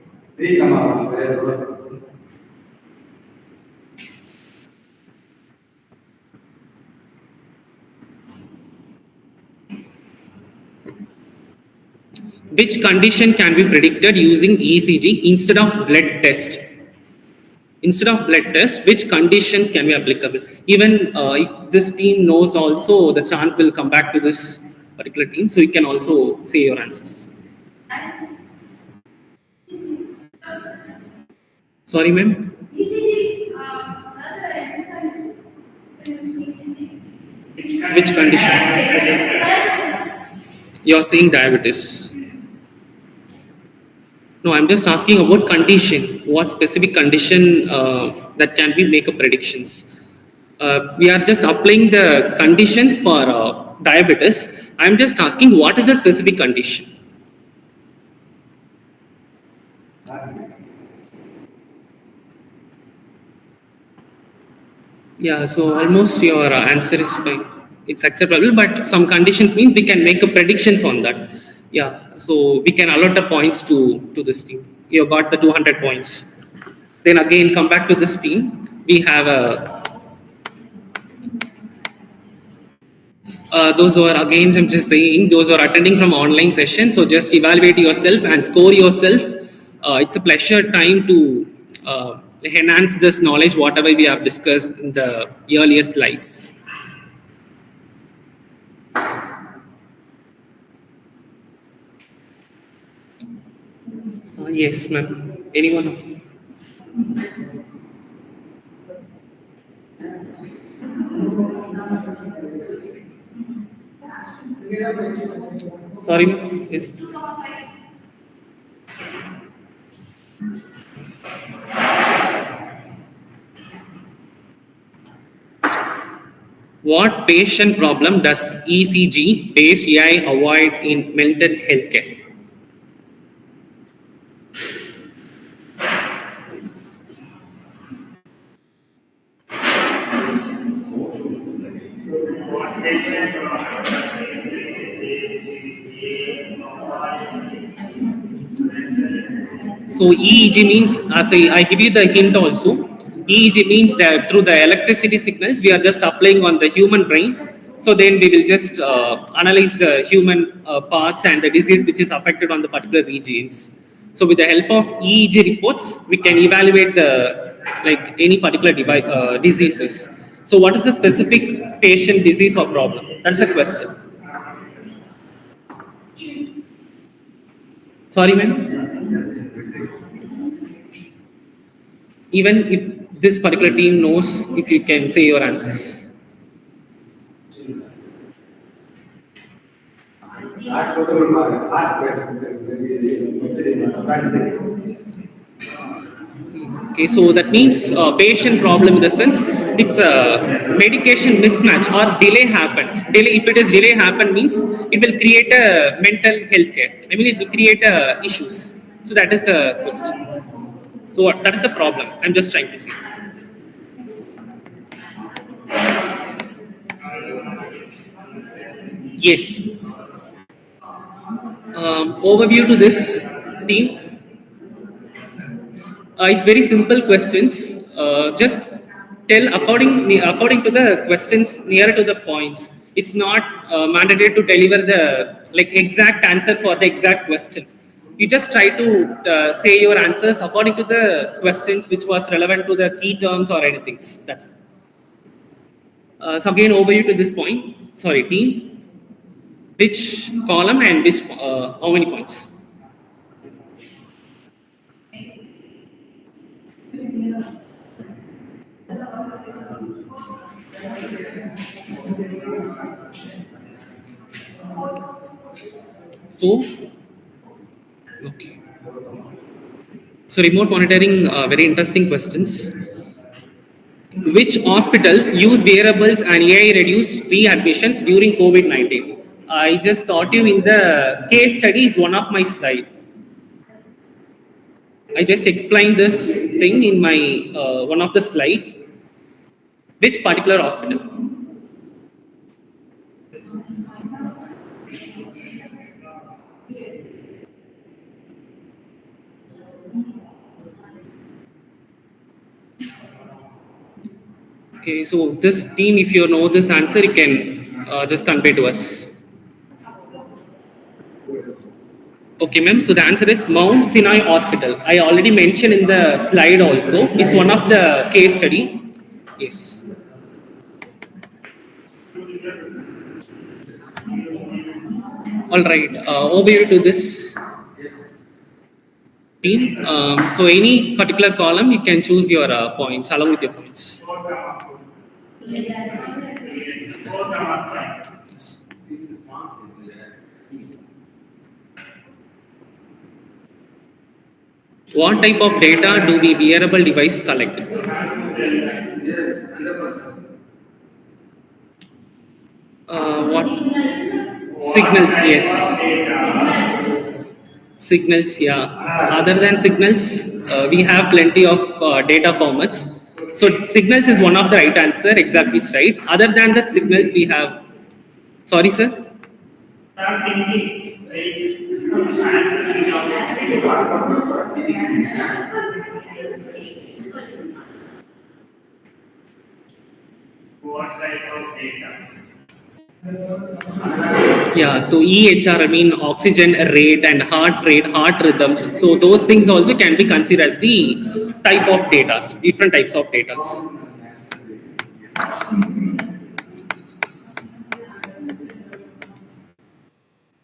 Which condition can be predicted using ECG instead of blood test? Instead of blood test, which conditions can be applicable? Even if this team knows also, the chance will come back to this particular team. So you can also say your answers. Sorry, ma'am. Which condition? You are saying diabetes. No, I'm just asking about condition. What specific condition that can be make a predictions? We are just applying the conditions for diabetes. I'm just asking what is the specific condition? Yeah, so almost your answer is fine. It's acceptable, but some conditions means we can make a predictions on that. Yeah, so we can allot the points to this team. You got the 200 points. Then again, come back to this team. We have a those who are again, I'm just saying, those who are attending from online session. So just evaluate yourself and score yourself. It's a pleasure time to enhance this knowledge, whatever we have discussed in the earlier slides. Yes, ma'am. Anyone of you? Sorry, ma'am. Yes. What patient problem does ECG-based AI avoid in mental health care? So EEG means, as I give you the hint also, EEG means that through the electricity signals, we are just applying on the human brain. So then we will just analyze the human parts and the disease which is affected on the particular regions. So with the help of EEG reports, we can evaluate the like any particular diseases. So what is the specific patient disease or problem? That's the question. Sorry, ma'am. Even if this particular team knows, if you can say your answers. Okay, so that means patient problem in the sense it's a medication mismatch or delay happens. Delay, if it is delay happen means it will create a mental health care. I mean, it will create issues. So that is the question. So that is the problem. I'm just trying to say. Yes. Overview to this team. It's very simple questions. Just tell according to the questions nearer to the points. It's not mandatory to deliver the like exact answer for the exact question. You just try to say your answers according to the questions which was relevant to the key terms or anything. That's it. So again, overview to this point. Sorry, team. Which column and which how many points? Four. Okay. So remote monitoring, very interesting questions. Which hospital use wearables and AI reduced readmissions during COVID-19? I just thought you in the case study is one of my slide. I just explained this thing in my one of the slide. Which particular hospital? Okay, so this team, if you know this answer, you can just convey to us. Okay, ma'am. So the answer is Mount Sinai Hospital. I already mentioned in the slide also. It's one of the case study. Yes. All right. Over to this team. So any particular column, you can choose your points along with your points. What type of data do the wearable device collect? What signals? Yes. Signals, yeah. Other than signals, we have plenty of data formats. So signals is one of the right answer. Exactly, it's right. Other than that, signals we have. Sorry, sir. Yeah. So EHR, I mean oxygen rate and heart rate, heart rhythms. So those things also can be considered as the type of data, different types of data.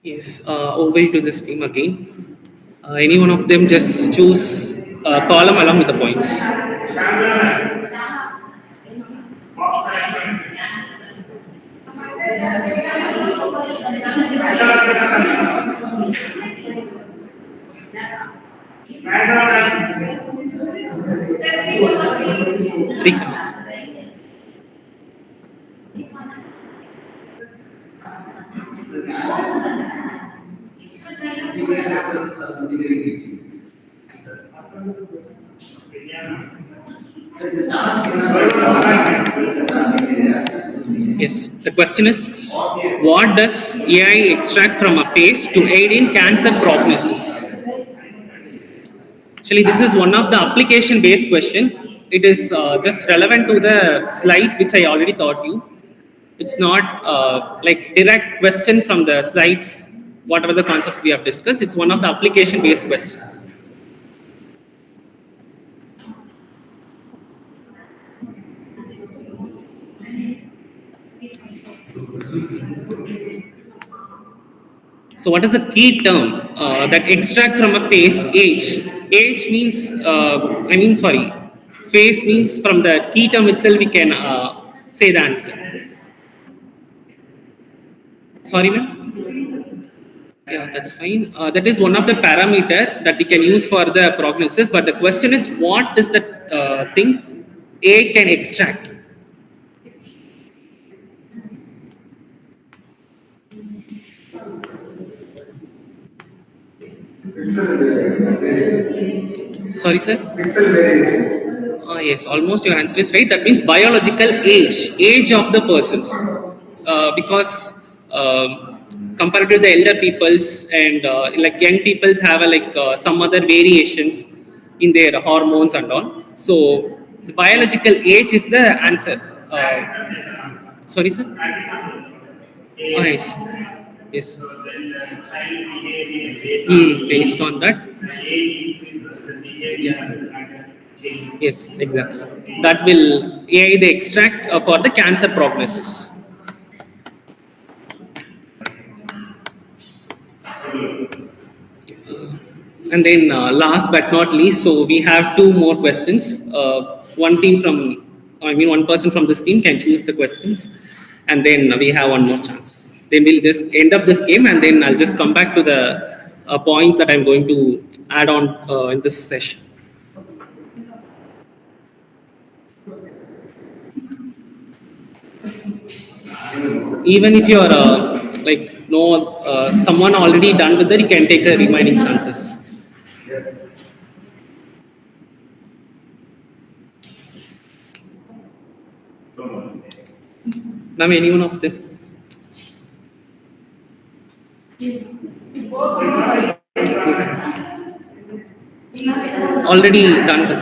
Yes. Over to this team again. Any one of them just choose a column along with the points. Three columns. Yes. The question is, what does AI extract from a face to aid in cancer prognosis? Actually, this is one of the application-based question. It is just relevant to the slides which I already taught you. It's not like direct question from the slides, whatever the concepts we have discussed. It's one of the application-based questions. So what is the key term that extract from a face age? Age means, sorry, face means from the key term itself we can say the answer. Sorry, ma'am. Yeah, that's fine. That is one of the parameter that we can use for the prognosis. But the question is, what is the thing A can extract? Sorry, sir. Pixel variations. Yes, almost your answer is right. That means biological age of the persons. Because compared to the elder peoples and like young peoples have some other variations in their hormones and all. So the biological age is the answer. Sorry, sir. Yes. Yes. Based on that. Yeah. Yes, exactly. That will AI the extract for the cancer prognosis. And then last but not least, so we have two more questions. One person from this team can choose the questions, and then we have one more chance. Then we'll just end up this game, and then I'll just come back to the points that I'm going to add on in this session. Even if you're someone already done with it, you can take the remaining chances. Ma'am, anyone of them? Already done with it.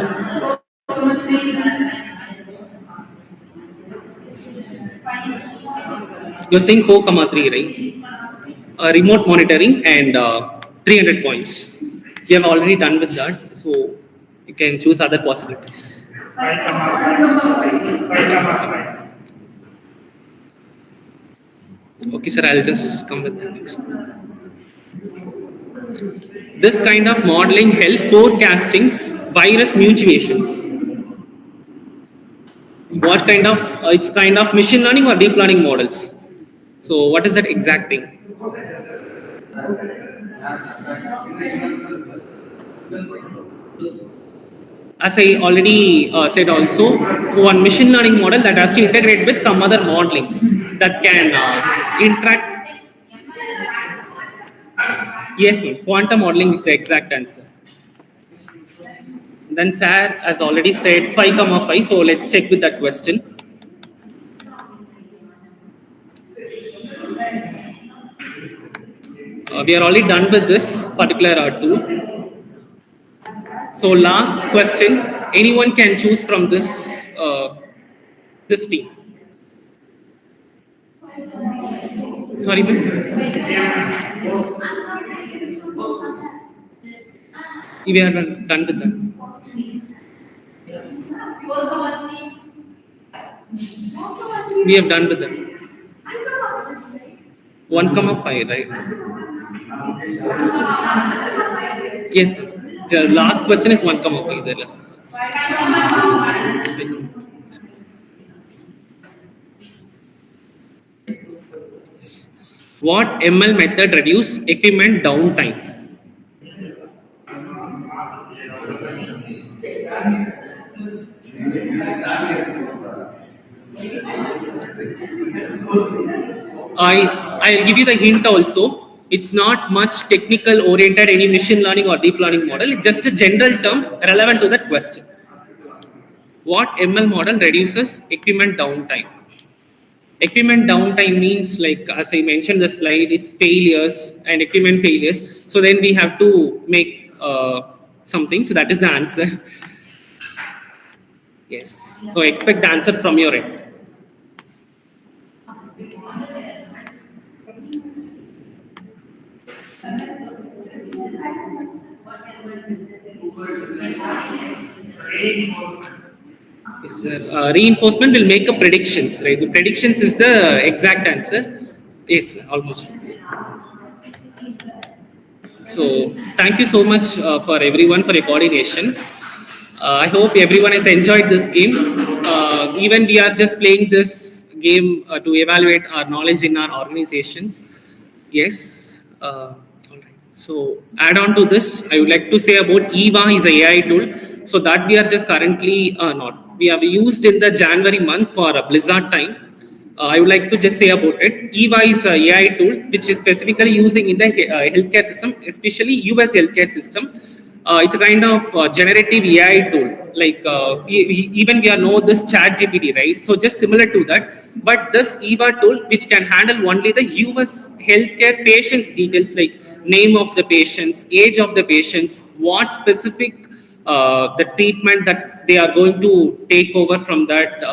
You're saying 4,3, right? Remote monitoring and 300 points. You have already done with that, so you can choose other possibilities. Okay, sir, I'll just come with that next. This kind of modeling help forecasting virus mutations. What kind of it's kind of machine learning or deep learning models. So what is that exact thing? As I already said also, one machine learning model that has to integrate with some other modeling that can interact. Yes, ma'am. Quantum modeling is the exact answer. Then Sir has already said 5,5, so let's check with that question. We are already done with this particular tool. So last question, anyone can choose from this team. Sorry, ma'am. We are done with that. We have done with that. 1,5, right? Yes, ma'am. The last question is 1,5. The last question. What ML method reduce equipment downtime? I'll give you the hint also. It's not much technical oriented any machine learning or deep learning model. It's just a general term relevant to that question. What ML model reduces equipment downtime? Equipment downtime means, like as I mentioned the slide, it's failures and equipment failures. So then we have to make something. So that is the answer. Yes. So expect the answer from your end. Yes, sir. Reinforcement will make a predictions, right? The predictions is the exact answer. Yes, sir, almost. Yes. So thank you so much for everyone for your coordination. I hope everyone has enjoyed this game. Even we are just playing this game to evaluate our knowledge in our organizations. Yes. All right. So add on to this, I would like to say about EVA is a AI tool. So that we are just currently not. We have used in the January month for a Blizzard time. I would like to just say about it. EVA is a AI tool which is specifically using in the healthcare system, especially US healthcare system. It's a kind of generative AI tool. Like even we are know this Chat GPT, right? So just similar to that, but this EVA tool which can handle only the US healthcare patients details like name of the patients, age of the patients, what specific the treatment that they are going to take over from that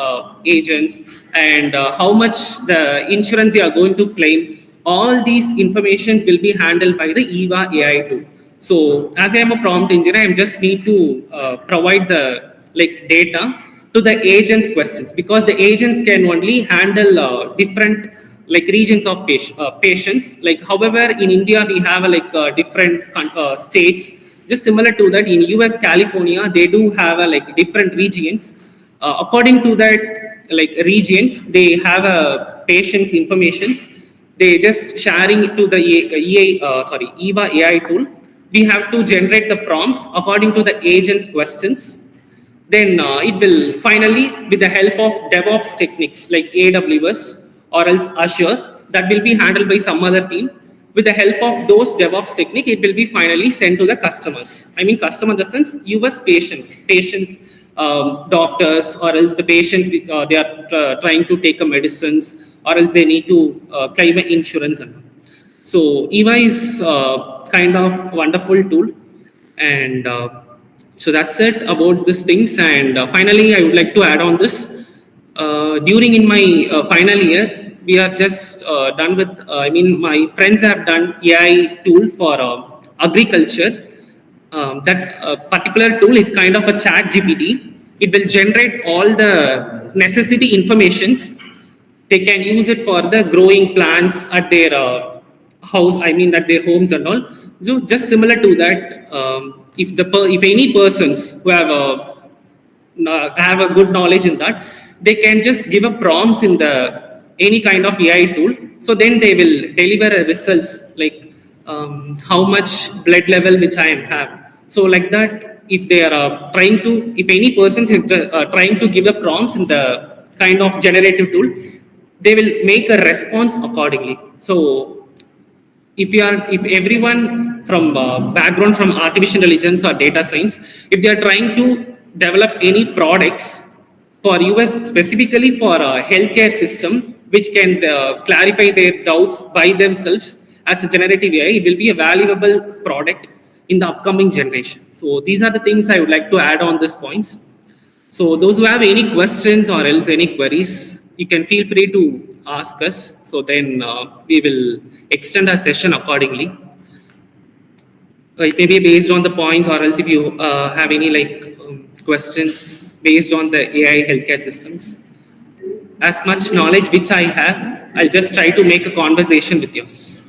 agents, and how much the insurance they are going to claim. All these informations will be handled by the EVA AI tool. So as I am a prompt engineer, I just need to provide the like data to the agents questions, because the agents can only handle different like regions of patients. Like however in India we have like different states. Just similar to that, in US California they do have like different regions. According to that like regions, they have a patient's informations. They just sharing it to the EVA AI tool. We have to generate the prompts according to the agent's questions. Then it will finally, with the help of DevOps techniques like AWS or else Azure, that will be handled by some other team. With the help of those DevOps technique, it will be finally sent to the customers. I mean, customer in the sense US patients, doctors, or else the patients they are trying to take a medicines, or else they need to claim an insurance. So EVA is kind of wonderful tool, and so that's it about these things. And finally, I would like to add on this. During in my final year, we are just done with. I mean, my friends have done AI tool for agriculture. That particular tool is kind of a chat GPT. It will generate all the necessity informations. They can use it for the growing plants at their house, I mean at their homes and all. So just similar to that, if any persons who have a good knowledge in that, they can just give a prompts in the any kind of AI tool. So then they will deliver a results like how much blood level which I am have. So like that, if they are trying to, if any person is trying to give the prompts in the kind of generative tool, they will make a response accordingly. So if everyone from background from artificial intelligence or data science, if they are trying to develop any products for us, specifically for a healthcare system which can clarify their doubts by themselves as a generative AI, it will be a valuable product in the upcoming generation. So these are the things I would like to add on these points. So those who have any questions or else any queries, you can feel free to ask us. So then we will extend our session accordingly. It may be based on the points, or else if you have any like questions based on the AI healthcare systems. As much knowledge which I have, I'll just try to make a conversation with yours.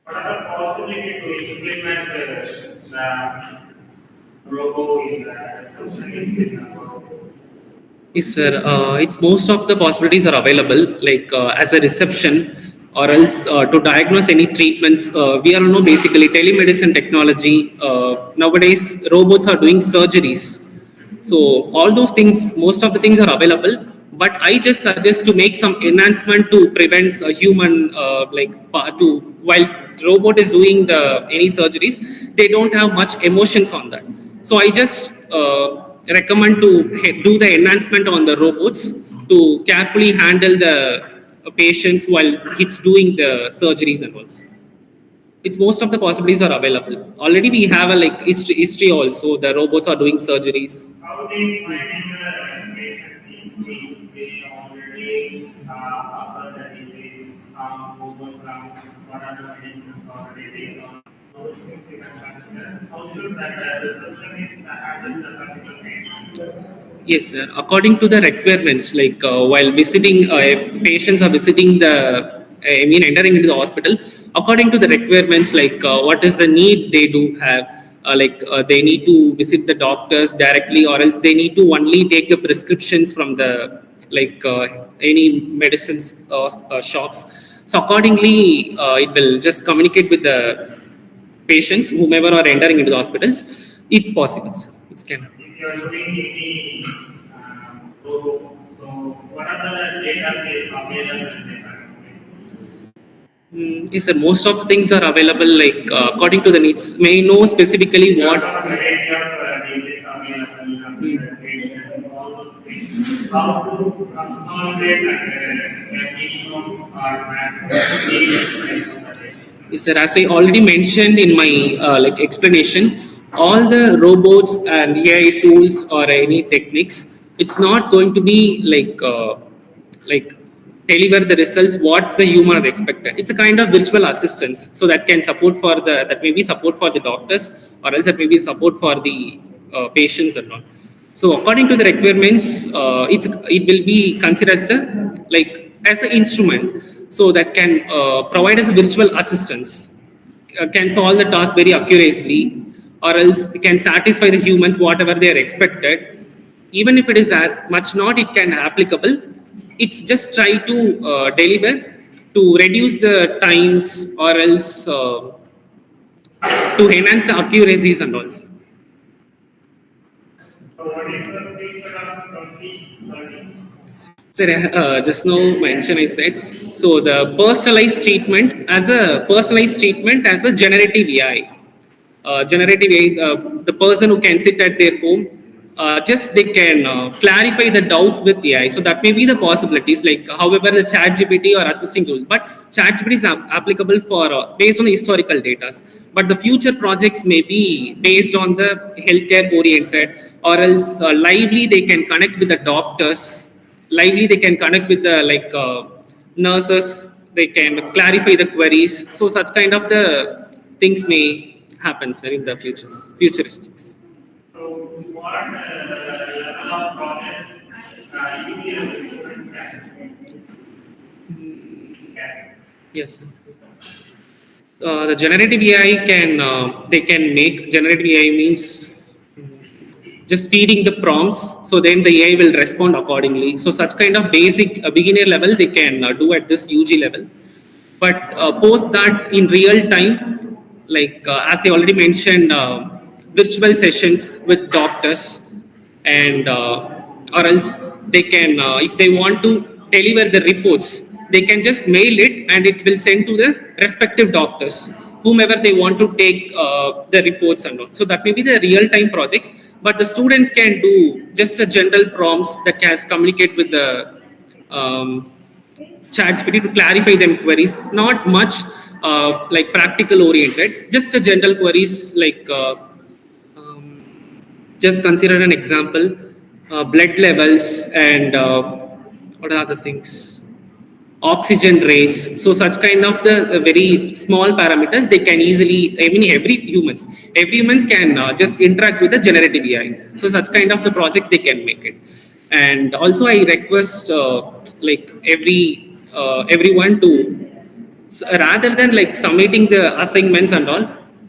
What are the possibility to implement the robo in the subscription? Yes, sir. It's most of the possibilities are available, like as a reception, or else to diagnose any treatments. We all know basically telemedicine technology. Nowadays, robots are doing surgeries. So all those things, most of the things are available. But I just suggest to make some enhancement to prevent a human to while robot is doing the any surgeries, they don't have much emotions on that. So I just recommend to do the enhancement on the robots to carefully handle the patients while it's doing the surgeries and all. It's most of the possibilities are available. Already we have a like history also. The robots are doing surgeries. How they finding the patient history? They already after the disease, overcome what are the medicines already they learn. Those things you can consider. How should that receptionist handle the particular patient? Yes, sir. According to the requirements, like while visiting, patients are visiting I mean, entering into the hospital, according to the requirements, like what is the need they do have, they need to visit the doctors directly, or else they need to only take the prescriptions from the any medicines shops. So accordingly, it will just communicate with the patients, whomever are entering into the hospitals. It's possible, sir. It can happen. If you are doing any so what are the database available in the country? Yes, sir. Most of the things are available, like according to the needs. May I know specifically You what? have a variety of database available, application, all those things. How to consolidate and minimum or maximum data size of the data? Yes, sir. As I already mentioned in my explanation, all the robots and AI tools or any techniques, it's not going to be like deliver the results what's the human expected. It's a kind of virtual assistance, so that can support for that may be support for the doctors, or else that may be support for the patients or not. So according to the requirements, it will be considered as as an instrument, so that can provide us a virtual assistance, can solve the task very accurately, or else can satisfy the humans whatever they are expected. Even if it is as much not it can applicable, it's just try to deliver to reduce the times, or else to enhance the accuracies and also. So what is the future of 2030? Sir, just now mention I said, so the personalized treatment as a generative AI. Generative AI, the person who can sit at their home, just they can clarify the doubts with AI. So that may be the possibilities. Like, however, the Chat GPT or assisting tool, but Chat GPT is applicable for based on the historical data. But the future projects may be based on the healthcare oriented, or else lively they can connect with the doctors. Lively they can connect with the nurses. They can clarify the queries. So such kind of the things may happen, sir, in the futuristics. So what level of progress you feel the students can? Yes, sir. The generative AI can they can make generative AI means just feeding the prompts, so then the AI will respond accordingly. So such kind of basic beginner level they can do at this UG level. But post that in real time, as I already mentioned, virtual sessions with doctors, and or else they can, if they want to deliver the reports, they can just mail it and it will send to the respective doctors, whomever they want to take the reports and all. So that may be the real time projects, but the students can do just a general prompts that can communicate with the um, ChatGPT to clarify them queries. Not much practical oriented, just a general queries um, just consider an example, blood levels and what are the things, oxygen rates. So such kind of the very small parameters they can easily. I mean, every humans can just interact with the generative AI. So such kind of the projects they can make it. And also I request everyone to, rather than like submitting the assignments and all,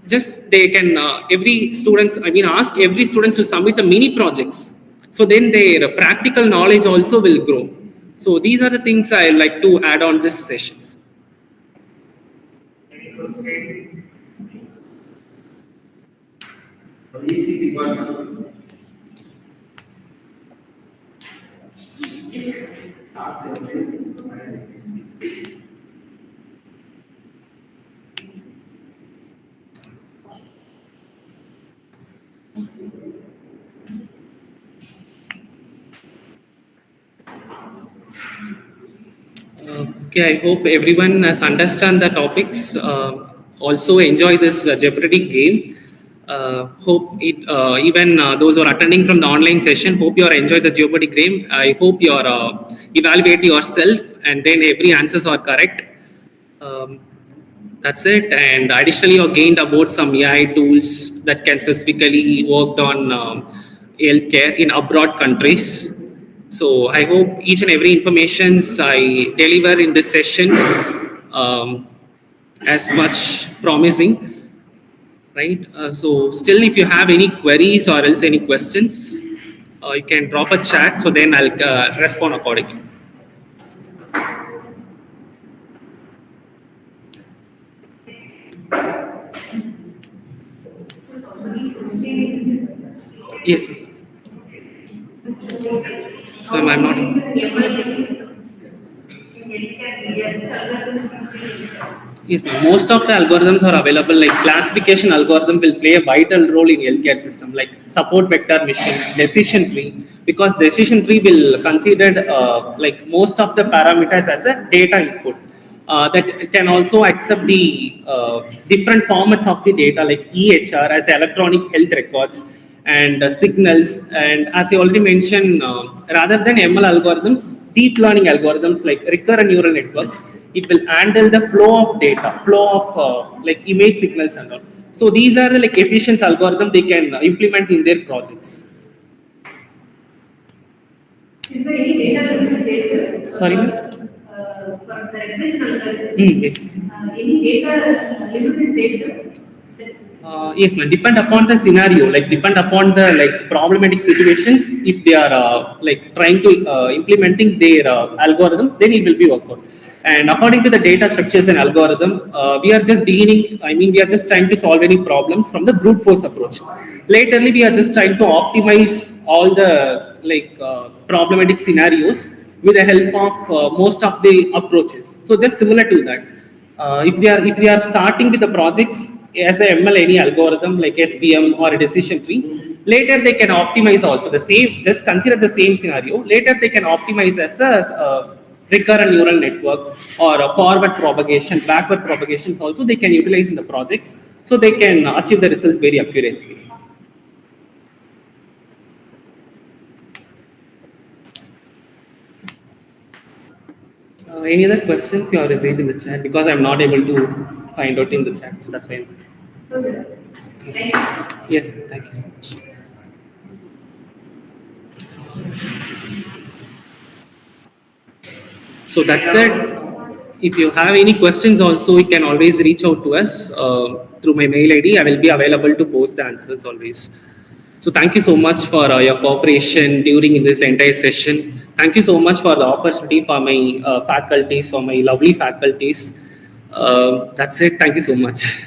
just they can every students, I mean, ask every students to submit the mini projects, so then their practical knowledge also will grow. So these are the things I like to add on this sessions. Any questions? Okay, I hope everyone has understand the topics. Also enjoy this Jeopardy game. Hope it even those who are attending from the online session. Hope you are enjoy the Jeopardy game. I hope you are evaluate yourself and then every answers are correct. Um, That's it. And additionally, you gained about some AI tools that can specifically worked on healthcare in abroad countries. So I hope each and every informations I deliver in this session um, as much promising, right? So still, if you have any queries or else any questions, you can drop a chat. So then I'll respond accordingly. Yes. So I'm not. Yes, most of the algorithms are available. Like classification algorithm will play a vital role in healthcare system, like support vector machine, decision tree, because decision tree will consider like most of the parameters as a data input. That can also accept the different formats of the data, like EHR as electronic health records and signals. And as I already mentioned, rather than ML algorithms, deep learning algorithms like recurrent neural networks, it will handle the flow of data, flow of like image signals and all. So these are the like efficient algorithm they can implement in their projects. Is there any data limit? Sorry, for the regression algorithm? Yes. Any data limit is there? Yes, ma'am. Depend upon the scenario, like depend upon the like problematic situations. If they are like trying to implementing their algorithm, then it will be worked out. And according to the data structures and algorithm, we are just beginning. I mean, we are just trying to solve any problems from the brute force approach. Laterly, we are just trying to optimize all the like problematic scenarios with the help of most of the approaches. So just similar to that. If we are starting with the projects as a ML any algorithm like SVM or a decision tree, later they can optimize also the same. Just consider the same scenario. Later they can optimize as a recurrent neural network or a forward propagation, backward propagations also they can utilize in the projects, so they can achieve the results very accurately. Any other questions you have received in the chat? Because I'm not able to find out in the chat, so that's why I'm saying. Yes, thank you so much. So that's it. If you have any questions also, you can always reach out to us through my mail ID. I will be available to post the answers always. So thank you so much for your cooperation during this entire session. Thank you so much for the opportunity for my faculties, for my lovely faculties. That's it. Thank you so much.